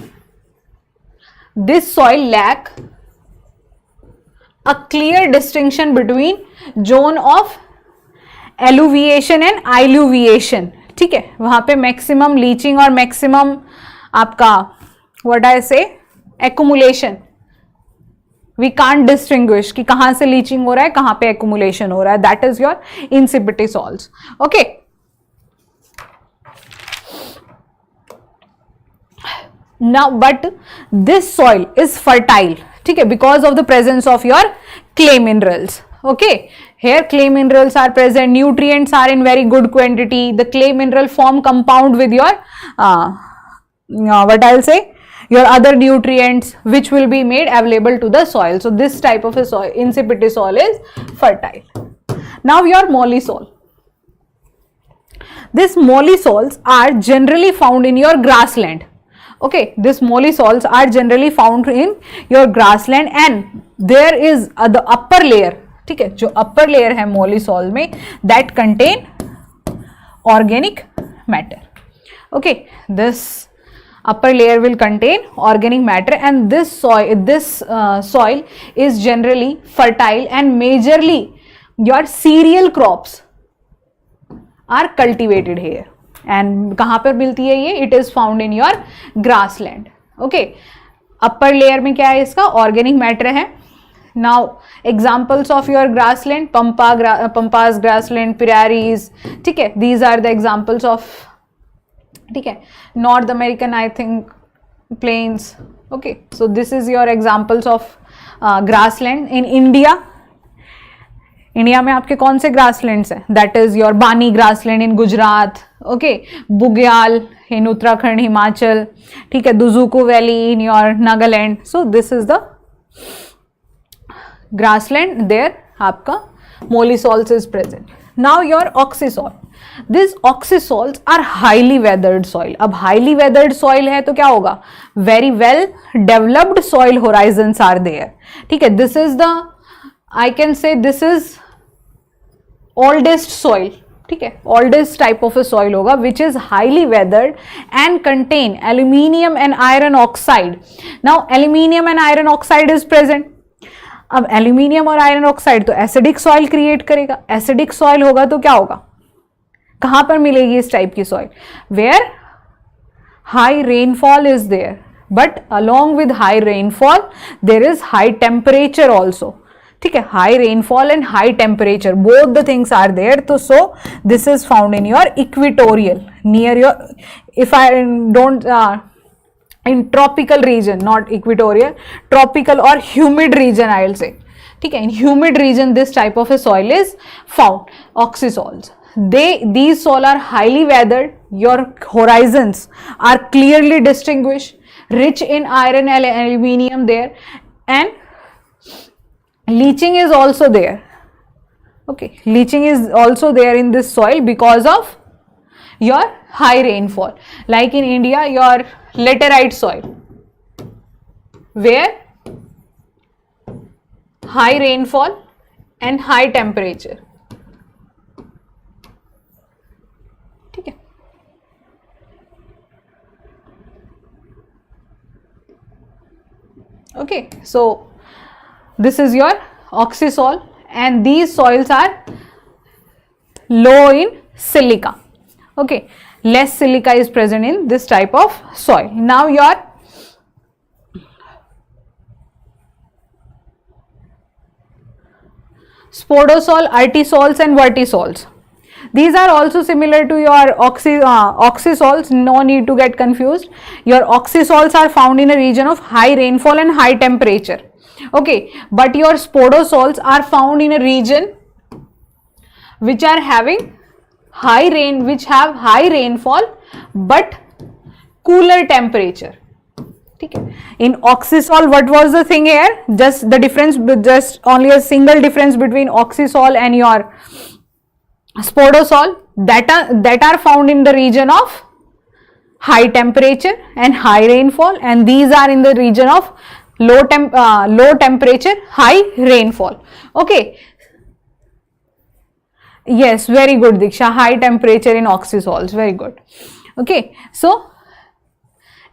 lack a clear distinction between zone of alluviation and illuviation, ठीक है, वहां पे maximum leaching और maximum आपका what I से accumulation, we can't distinguish कि कहां से लीचिंग हो रहा है, कहां पे एक्यूमुलेशन हो रहा है, that is your inceptisols. Okay, now but this soil is fertile, ठीक है, because of the presence of your clay minerals. Okay, here clay minerals are present, nutrients are in very good quantity, the clay mineral form compound with your what I'll say, your other nutrients which will be made available to the soil. So this type of a soil, insipid soil, is fertile. Now your molly soil. These molly soils are generally found in your grassland. Okay, these molly soils are generally found in your grassland and there is the upper layer, ठीक है, जो upper layer है molly soil में, that contain organic matter. Okay, this upper layer will contain organic matter and this soil is generally fertile and majorly your cereal crops are cultivated here. And कहाँ पर मिलती है ये? It is found in your grassland. Okay, upper layer में क्या है इसका? Organic matter है. Now examples of your grassland, pampas grassland, prairies, ठीक है, these are the examples of, ठीक है, North American I think plains. Okay, so this is your examples of grassland. In India, India में आपके कौन से grasslands हैं? That is your Banni grassland in Gujarat, okay, Bugyal in Uttarakhand Himachal, ठीक है, Dzukou valley in your Nagaland. So this is the grassland, there आपका mollisols is present. Now your oxisol. This oxisols are highly weathered soil. अब highly weathered soil है तो क्या होगा? Very well developed soil horizons are there, ठीक है. This is the, I can say this is oldest soil, ठीक है, oldest type of a soil होगा which is highly weathered and contain aluminium and iron oxide. Now aluminium and iron oxide is present. अब aluminium और iron oxide तो acidic soil create करेगा. acidic soil होगा तो क्या होगा? कहाँ पर मिलेगी इस टाइप की soil? Where high rainfall is there, but along with high rainfall there is high temperature also. ठीक है, high rainfall and high temperature, both the things are there. तो so this is found in your equatorial, near your, if I don't, in tropical region, not equatorial, tropical और humid region I will say, ठीक है. In humid region this type of a soil is found, oxisols. these soil are highly weathered, your horizons are clearly distinguished, rich in iron and aluminium there, and leaching is also there. Okay, leaching is also there in this soil because of your high rainfall. Like in India, your laterite soil, where high rainfall and high temperature. ठीक है. Okay, so this is your oxysol and these soils are low in silica. Okay, less silica is present in this type of soil. Now your spodosol, artisols and vertisols. These are also similar to your oxysols, no need to get confused. Your oxysols are found in a region of high rainfall and high temperature. Okay, but your spodosols are found in a region which are having which have high rainfall but cooler temperature. ठीक है. In oxysol, what was the thing here? Just the difference, just only a single difference between oxysol and your spodosol, that are found in the region of high temperature and high rainfall, and these are in the region of low temperature, high rainfall. Okay, yes, very good Diksha, high temperature in oxysols, very good. Okay, so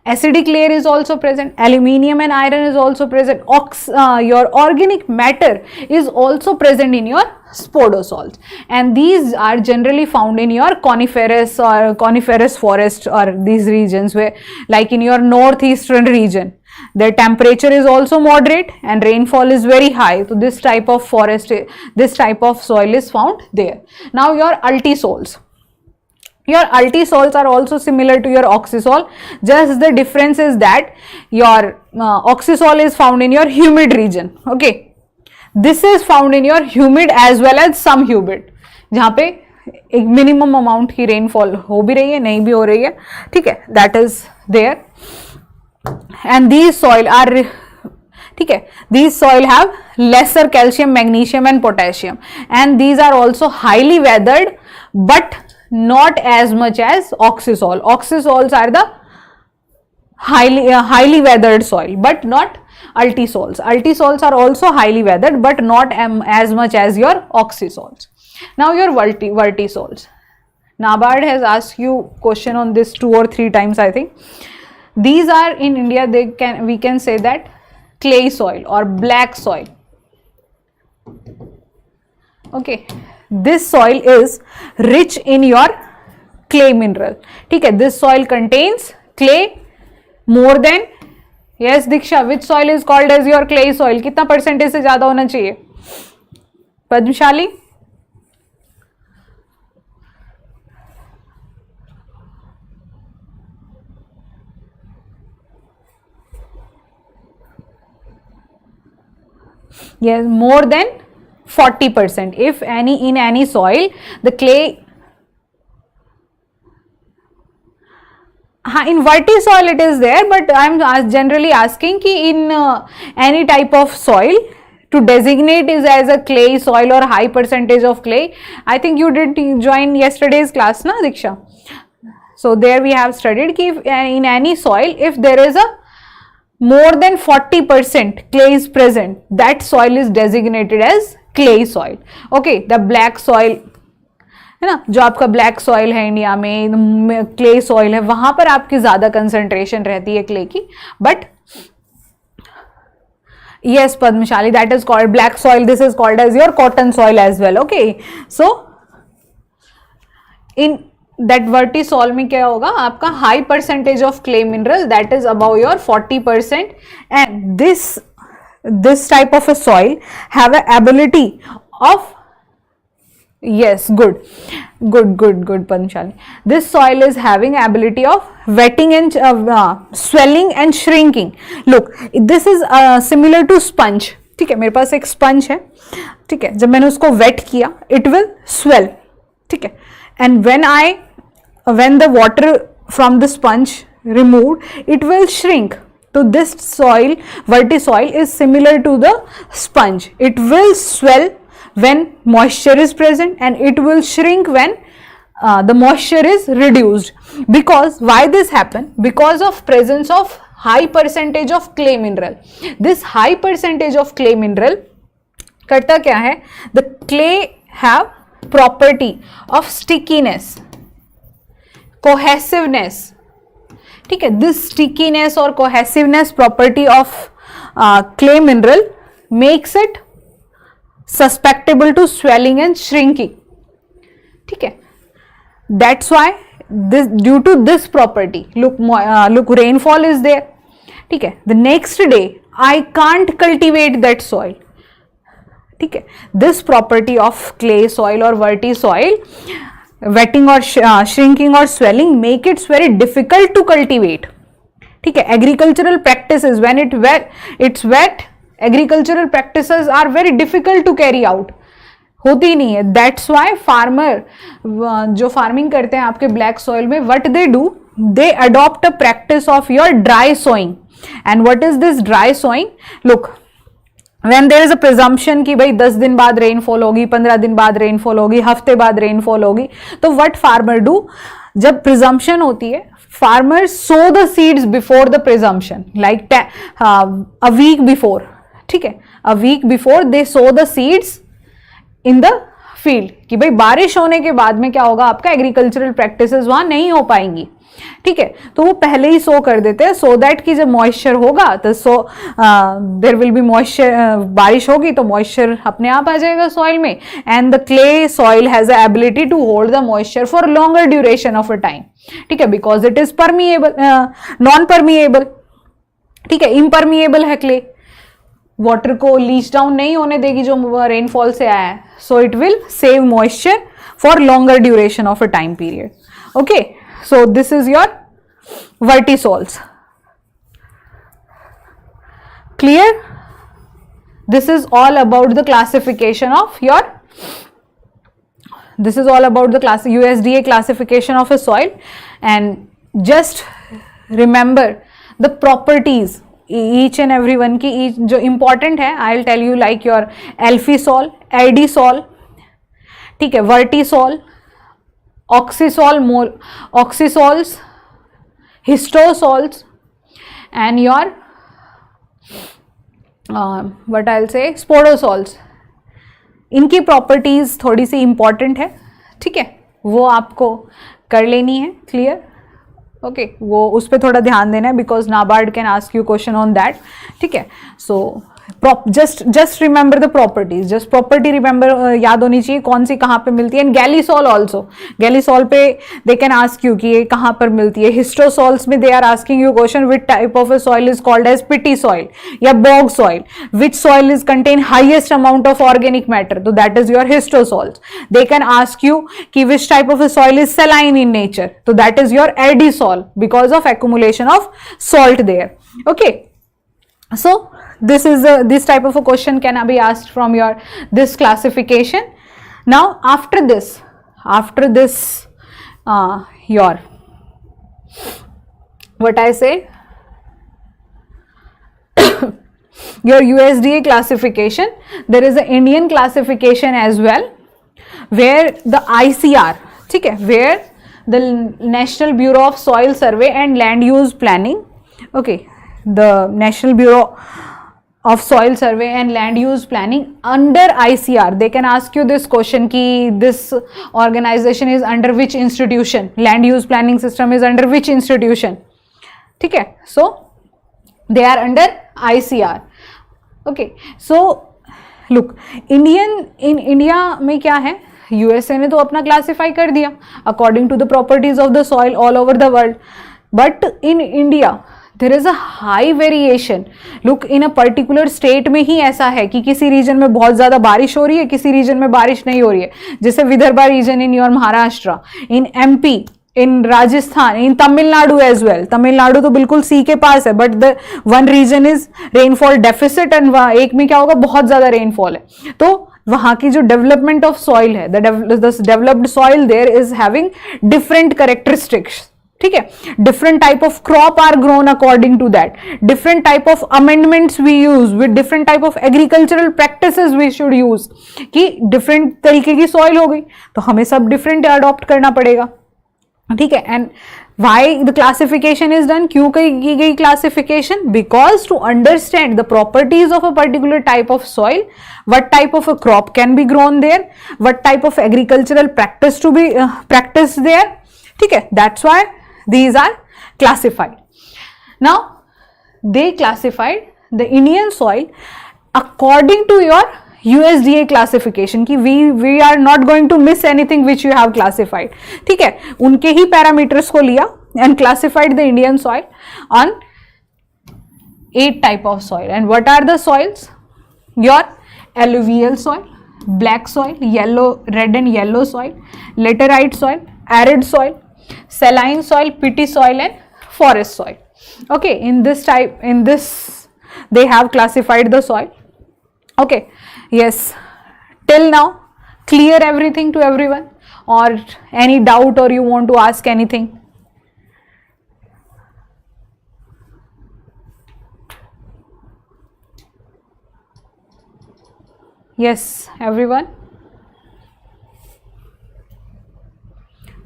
acidic layer is also present, aluminium and iron is also present, your organic matter is also present in your spodosols, and these are generally found in your coniferous forest or these regions where, like in your northeastern region, their temperature is also moderate and rainfall is very high. So this type of forest, this type of soil is found there. Now your ultisols. Your ultisols are also similar to your oxisol, just the difference is that your oxisol is found in your humid region. Okay, this is found in your humid as well as some humid, जहाँ पे एक minimum amount की rainfall हो भी रही है, नहीं भी हो रही है, ठीक है, that is there. And these soil are, ठीक है, these soil have lesser calcium, magnesium and potassium, and these are also highly weathered but not as much as oxisol. Oxisols are the highly weathered soil but not ultisols. Ultisols are also highly weathered but not as much as your oxisols. Now your vertisols. NABARD has asked you question on this 2 or 3 times, I think. These are in India, we can say that clay soil or black soil. Okay, this soil is rich in your clay mineral. ठीक है, this soil contains clay more than, yes Diksha, which soil is called as your clay soil? कितना percentage से ज्यादा होना चाहिए? Padmashali, yes, more than 40%. If any, in any soil the clay, in vertisoil it is there, but I am generally asking ki in any type of soil to designate is as a clay soil or high percentage of clay. I think you did join yesterday's class, na Diksha? So there we have studied ki in any soil, if there is a more than 40% clay is present, that soil is designated as clay soil. Okay, the black soil है ना, जो आपका black soil है India में, clay soil है, वहां पर आपकी ज्यादा कंसंट्रेशन रहती है क्ले की. But yes Padmashali, that is called black soil. This is called as your cotton soil as well. Okay, so in that vertisol में क्या होगा, आपका high percentage of clay mineral, that is above your 40%, and this type of a soil have a ability of, yes, good Padmashali, this soil is having ability of wetting and swelling and shrinking. Look, this is similar to sponge. ठीक है, मेरे पास एक sponge है, ठीक है, जब मैंने उसको वेट किया it will swell, ठीक है, and when the water from the sponge removed, it will shrink. So this soil, vertisoil, is similar to the sponge. It will swell when moisture is present and it will shrink when the moisture is reduced. Because why this happen? Because of presence of high percentage of clay mineral. This high percentage of clay mineral करता क्या है? The clay have property of stickiness, cohesiveness. ठीक है, this stickiness or cohesiveness property of clay mineral makes it susceptible to swelling and shrinking. ठीक है, that's why this, due to this property, look rainfall is there. ठीक है, the next day I can't cultivate that soil. ठीक है, this property of clay soil or vertisoil, wetting or shrinking or swelling, make it very difficult to cultivate. ठीक है, agricultural practices, when it's wet, agricultural practices are very difficult to carry out, होती नहीं है. That's why farmer जो farming करते हैं आपके black soil में, what they do, they adopt a practice of your dry sowing. And what is this dry sowing? Look, when there is a presumption कि भाई 10 दिन बाद रेनफॉल होगी, 15 दिन बाद रेनफॉल होगी, हफ्ते बाद रेनफॉल होगी, तो what farmer do, जब presumption होती है, farmers sow the seeds before the presumption, like a week before. ठीक है, a week before they sow the seeds in the field कि भाई बारिश होने के बाद में क्या होगा, आपका एग्रीकल्चरल प्रैक्टिसेस वहां नहीं हो पाएंगी, ठीक है। तो वो पहले ही सो कर देते हैं सो दैट कि जब मॉइस्चर होगा तो देयर विल बी मॉइस्चर, बारिश होगी तो मॉइस्चर अपने आप आ जाएगा सॉइल में, and the clay soil has a ability to hold the moisture for longer duration of a time, ठीक है, because it is permeable, non permeable, ठीक है, इम्परमिएबल है क्ले, वाटर को लीच डाउन नहीं होने देगी जो रेनफॉल से आया है, so it will save moisture for longer duration of a time period, okay. So this is your vertisols. Clear? This is all about the classification of your, this is all about the USDA classification of a soil, and just remember the properties each and every one की each जो important है, I'll tell you, like your alfisol, adisol, ठीक है, vertisol, oxysols, histosols, and your what I'll say sporosols. इनकी properties थोड़ी सी important है, ठीक है, वो आपको कर लेनी है क्लियर, ओके, वो उस पर थोड़ा ध्यान देना है because NABARD can ask you question on that, ठीक है। सो just remember the properties, just property remember, याद होनी चाहिए कौन सी कहाँ पे मिलती है, एंड गैलीसॉल ऑल्सो, गैलीसॉल पे दे कैन आस्क यू कि ये कहाँ पर मिलती है। हिस्टोसॉल्स में they are asking you question which type of a soil is called as peaty soil या bog soil, which soil is contain highest amount of organic matter, तो that is your histosols. They can ask you कि which type of a soil is saline in nature, तो that is your aridisol because of accumulation of salt there, okay. So this type of a question can be asked from your this classification. Now after this your what I say your USDA classification, there is an Indian classification as well where the ICR, ठीक है, where the National Bureau of Soil Survey and Land Use Planning, okay, the National Bureau of Soil Survey and Land Use Planning under ICR, they can ask you this question ki this organization is under which institution, land use planning system is under which institution, ठीक है, so they are under ICR, okay। So look, in India में क्या है, USA ने तो अपना classify कर दिया according to the properties of the soil all over the world, but in India there is a high variation. Look, in a particular state में ही ऐसा है कि किसी रीजन में बहुत ज़्यादा बारिश हो रही है, किसी रीजन में बारिश नहीं हो रही है, जैसे Vidarbha region in your Maharashtra, in MP, in Rajasthan, in Tamil Nadu as well. Tamil Nadu तो बिल्कुल सी के पास है, but the one region is rainfall deficit and एक में क्या होगा, बहुत ज़्यादा रेनफॉल है, तो वहाँ की जो डेवलपमेंट ऑफ सॉइल है, the developed soil there is having different characteristics, ठीक है, different type of crop are grown according to that, different type of amendments we use with different type of agricultural practices we should use, कि different तरीके की soil हो गई तो हमें सब डिफरेंट अडॉप्ट करना पड़ेगा, ठीक है। And why the classification is done, क्यों की गई classification, because to understand the properties of a particular type of soil, what type of a crop can be grown there, what type of agricultural practice to be practiced there, ठीक है, that's why these are classified. Now they classified the Indian soil according to your USDA classification कि we are not going to miss anything which you have classified, ठीक है, उनके ही parameters को लिया and classified the Indian soil on 8 type of soil. And what are the soils? Your alluvial soil, black soil, yellow, red and yellow soil, laterite soil, arid soil, saline soil, peaty soil and forest soil. Okay, in this they have classified the soil. Okay, yes, till now clear everything to everyone, or any doubt, or you want to ask anything? Yes, everyone.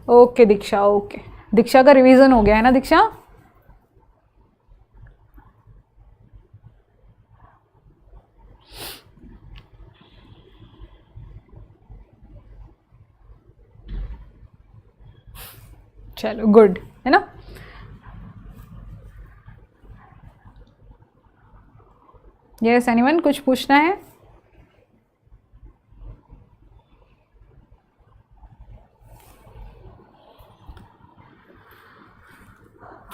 Okay Diksha, okay Diksha का revision हो गया है ना दीक्षा? चलो good है ना. Yes anyone कुछ पूछना है?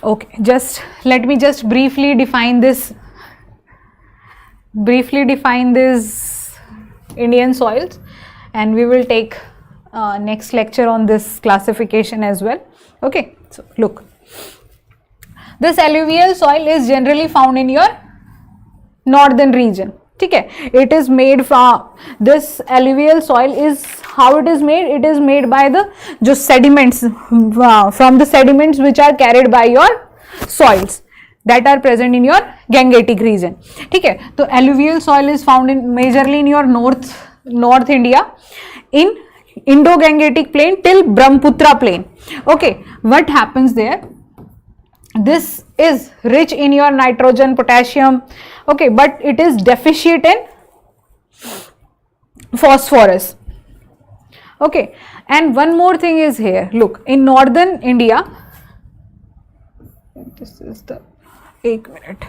Okay, just let me just briefly define this Indian soils, and we will take next lecture on this classification as well. Okay, so look, this alluvial soil is generally found in your northern region. ठीक है, it is made from this alluvial soil is how it is made. It is made by the जो sediments from the sediments which are carried by your soils that are present in your Gangetic region. ठीक है, तो alluvial soil is found in majorly in your north India, in Indo-Gangetic plain till Brahmaputra plain. Okay, what happens there? This is rich in your nitrogen, potassium. Okay, but it is deficient in phosphorus. Okay, and one more thing is here. Look, in northern India, this is the 1 minute.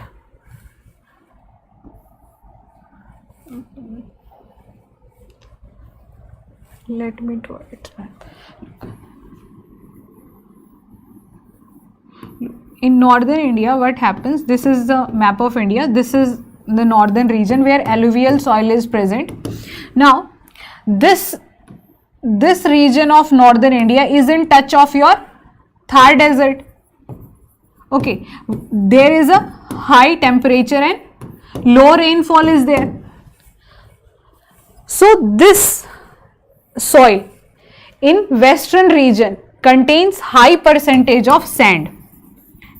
Let me draw it. In northern India, what happens? This is the map of India. This is the northern region where alluvial soil is present. Now, this region of northern India is in touch of your Thar desert. Okay, there is a high temperature and low rainfall is there. So, this soil in western region contains high percentage of sand.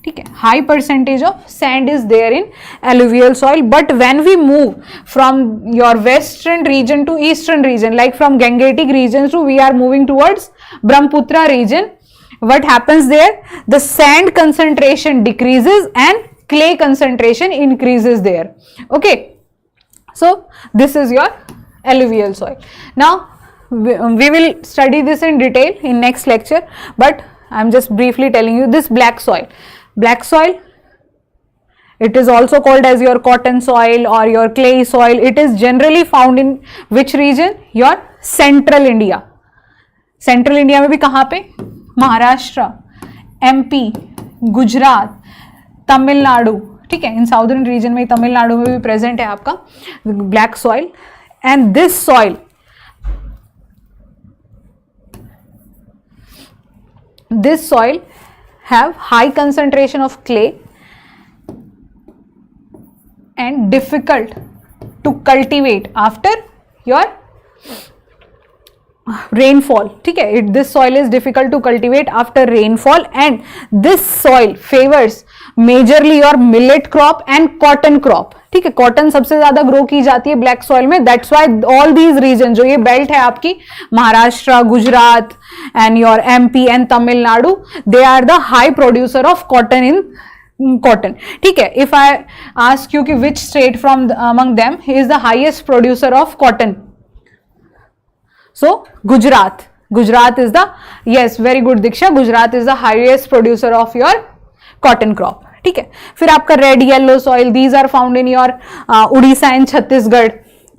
ठीक है, high percentage of sand is there in alluvial soil. But when we move from your western region to eastern region, like from Gangetic region to we are moving towards Brahmaputra region, what happens there? The sand concentration decreases and clay concentration increases there. Okay, so this is your alluvial soil. Now we will study this in detail in next lecture, but I am just briefly telling you this black soil. Black soil, it is also called as your cotton soil or your clay soil. It is generally found in which region? Your central India. Central India में भी कहाँ पे? Maharashtra, MP, Gujarat, Tamil Nadu. ठीक है, इन southern region में तमिलनाडु में भी present है आपका black soil. And this soil have high concentration of clay and difficult to cultivate after your rainfall. ठीक है, this soil is difficult to cultivate after rainfall, and this soil favors majorly your millet crop and cotton crop. ठीक है, cotton सबसे ज्यादा grow की जाती है black soil में. That's why all these region, जो ये बेल्ट है आपकी Maharashtra, Gujarat and your MP and Tamil Nadu, they are the high producer of cotton in cotton. ठीक है, इफ आई आस्क यू कि which state from among them is the highest producer of cotton, so Gujarat is the, yes very good Diksha, Gujarat is the highest producer of your cotton crop. ठीक है, फिर आपका red yellow soil, these are found in your Orissa and Chhattisgarh.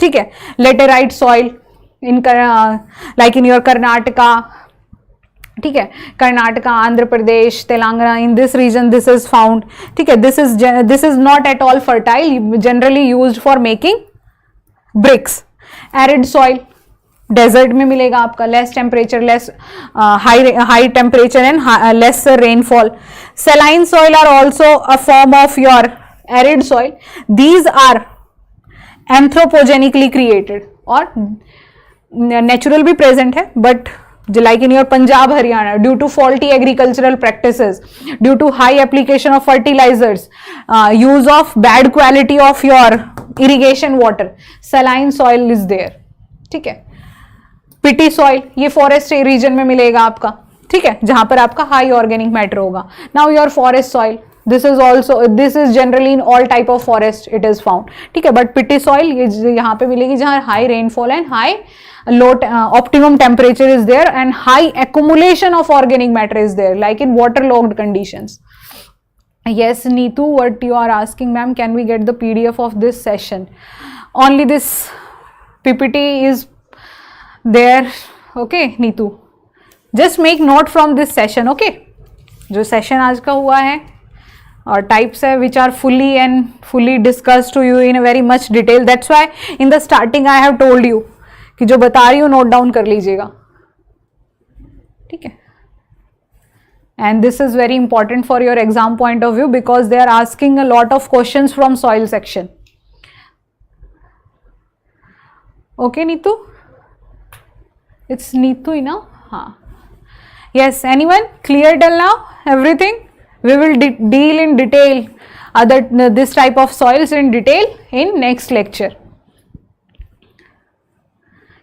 ठीक है, laterite soil in like in your Karnataka. ठीक है, Karnataka, Andhra Pradesh, Telangana, in this region this is found. ठीक है, this is not at all fertile, generally used for making bricks. Arid soil desert में मिलेगा आपका, less temperature, less high temperature and less rainfall. Saline soil are also a form of your arid soil. These are एंथ्रोपोजेनिकली created और natural भी present है, but like in your Punjab, Haryana, due to faulty agricultural practices, due to high application of fertilizers, use of bad quality of your irrigation water, saline soil is there. ठीक है, पिटी soil ये forest region में मिलेगा आपका. ठीक है, जहां पर आपका हाई ऑर्गेनिक मैटर होगा. Now your forest soil, this is also, this is generally in all type of forest it is found, ठीक है. बट पिटी सॉइल ये यहाँ पे मिलेगी जहाँ high rainfall and high low optimum temperature is there and high accumulation of organic matter is there, like in waterlogged conditions. Yes, Neetu, what you are asking, ma'am, can we get the PDF of this session? Only this PPT is there. Okay, Neetu, just make note from this session. Okay, जो session आज का हुआ है और types है which are fully discussed to you in a very much detail. That's why in the starting I have told you कि जो बता रही हूँ नोट डाउन कर लीजिएगा, ठीक है. And this is very important for your exam point of view because they are asking a lot of questions from soil section. Okay Neetu, it's Neetu ही ना? हाँ, yes. Anyone clear till now everything? We will deal in detail other this type of soils in detail in next lecture.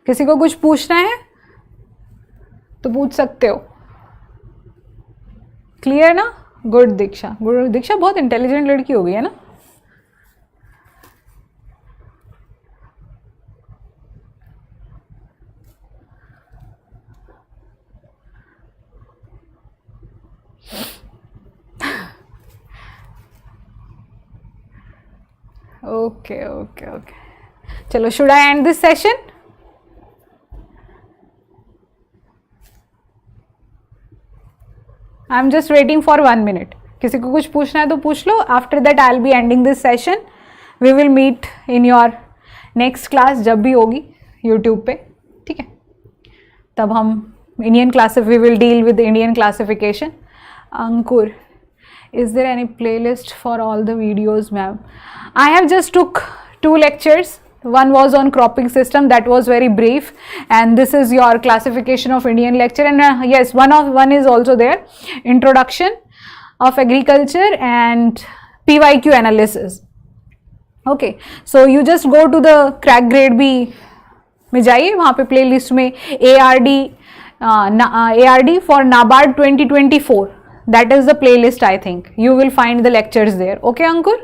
किसी को कुछ पूछना है तो पूछ सकते हो. क्लियर ना? गुड दीक्षा, गुड. दीक्षा बहुत इंटेलिजेंट लड़की हो गई है ना. ओके ओके ओके, चलो. Should I end this session? I am just waiting for 1 minute. किसी को कुछ पूछना है तो पूछ लो. After that I will be ending this session. We will meet in your next class जब भी होगी यूट्यूब पे, ठीक है. तब हम Indian we will deal with Indian classification. Ankur, is there any playlist for all the videos, ma'am? I have just took 2 lectures. One was on cropping system, that was very brief, and this is your classification of Indian lecture. And yes, one is also there, introduction of agriculture and PYQ analysis. Okay, so you just go to the crack grade B में जाइए, वहाँ पे playlist में ARD for NABARD 2024, that is the playlist. I think you will find the lectures there. Okay, Ankur?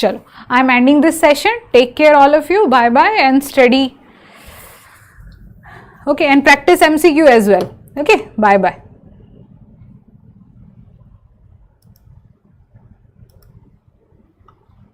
चलो, I am ending this session. Take care all of you. Bye bye and study. Okay, and practice MCQ as well. Okay, bye bye.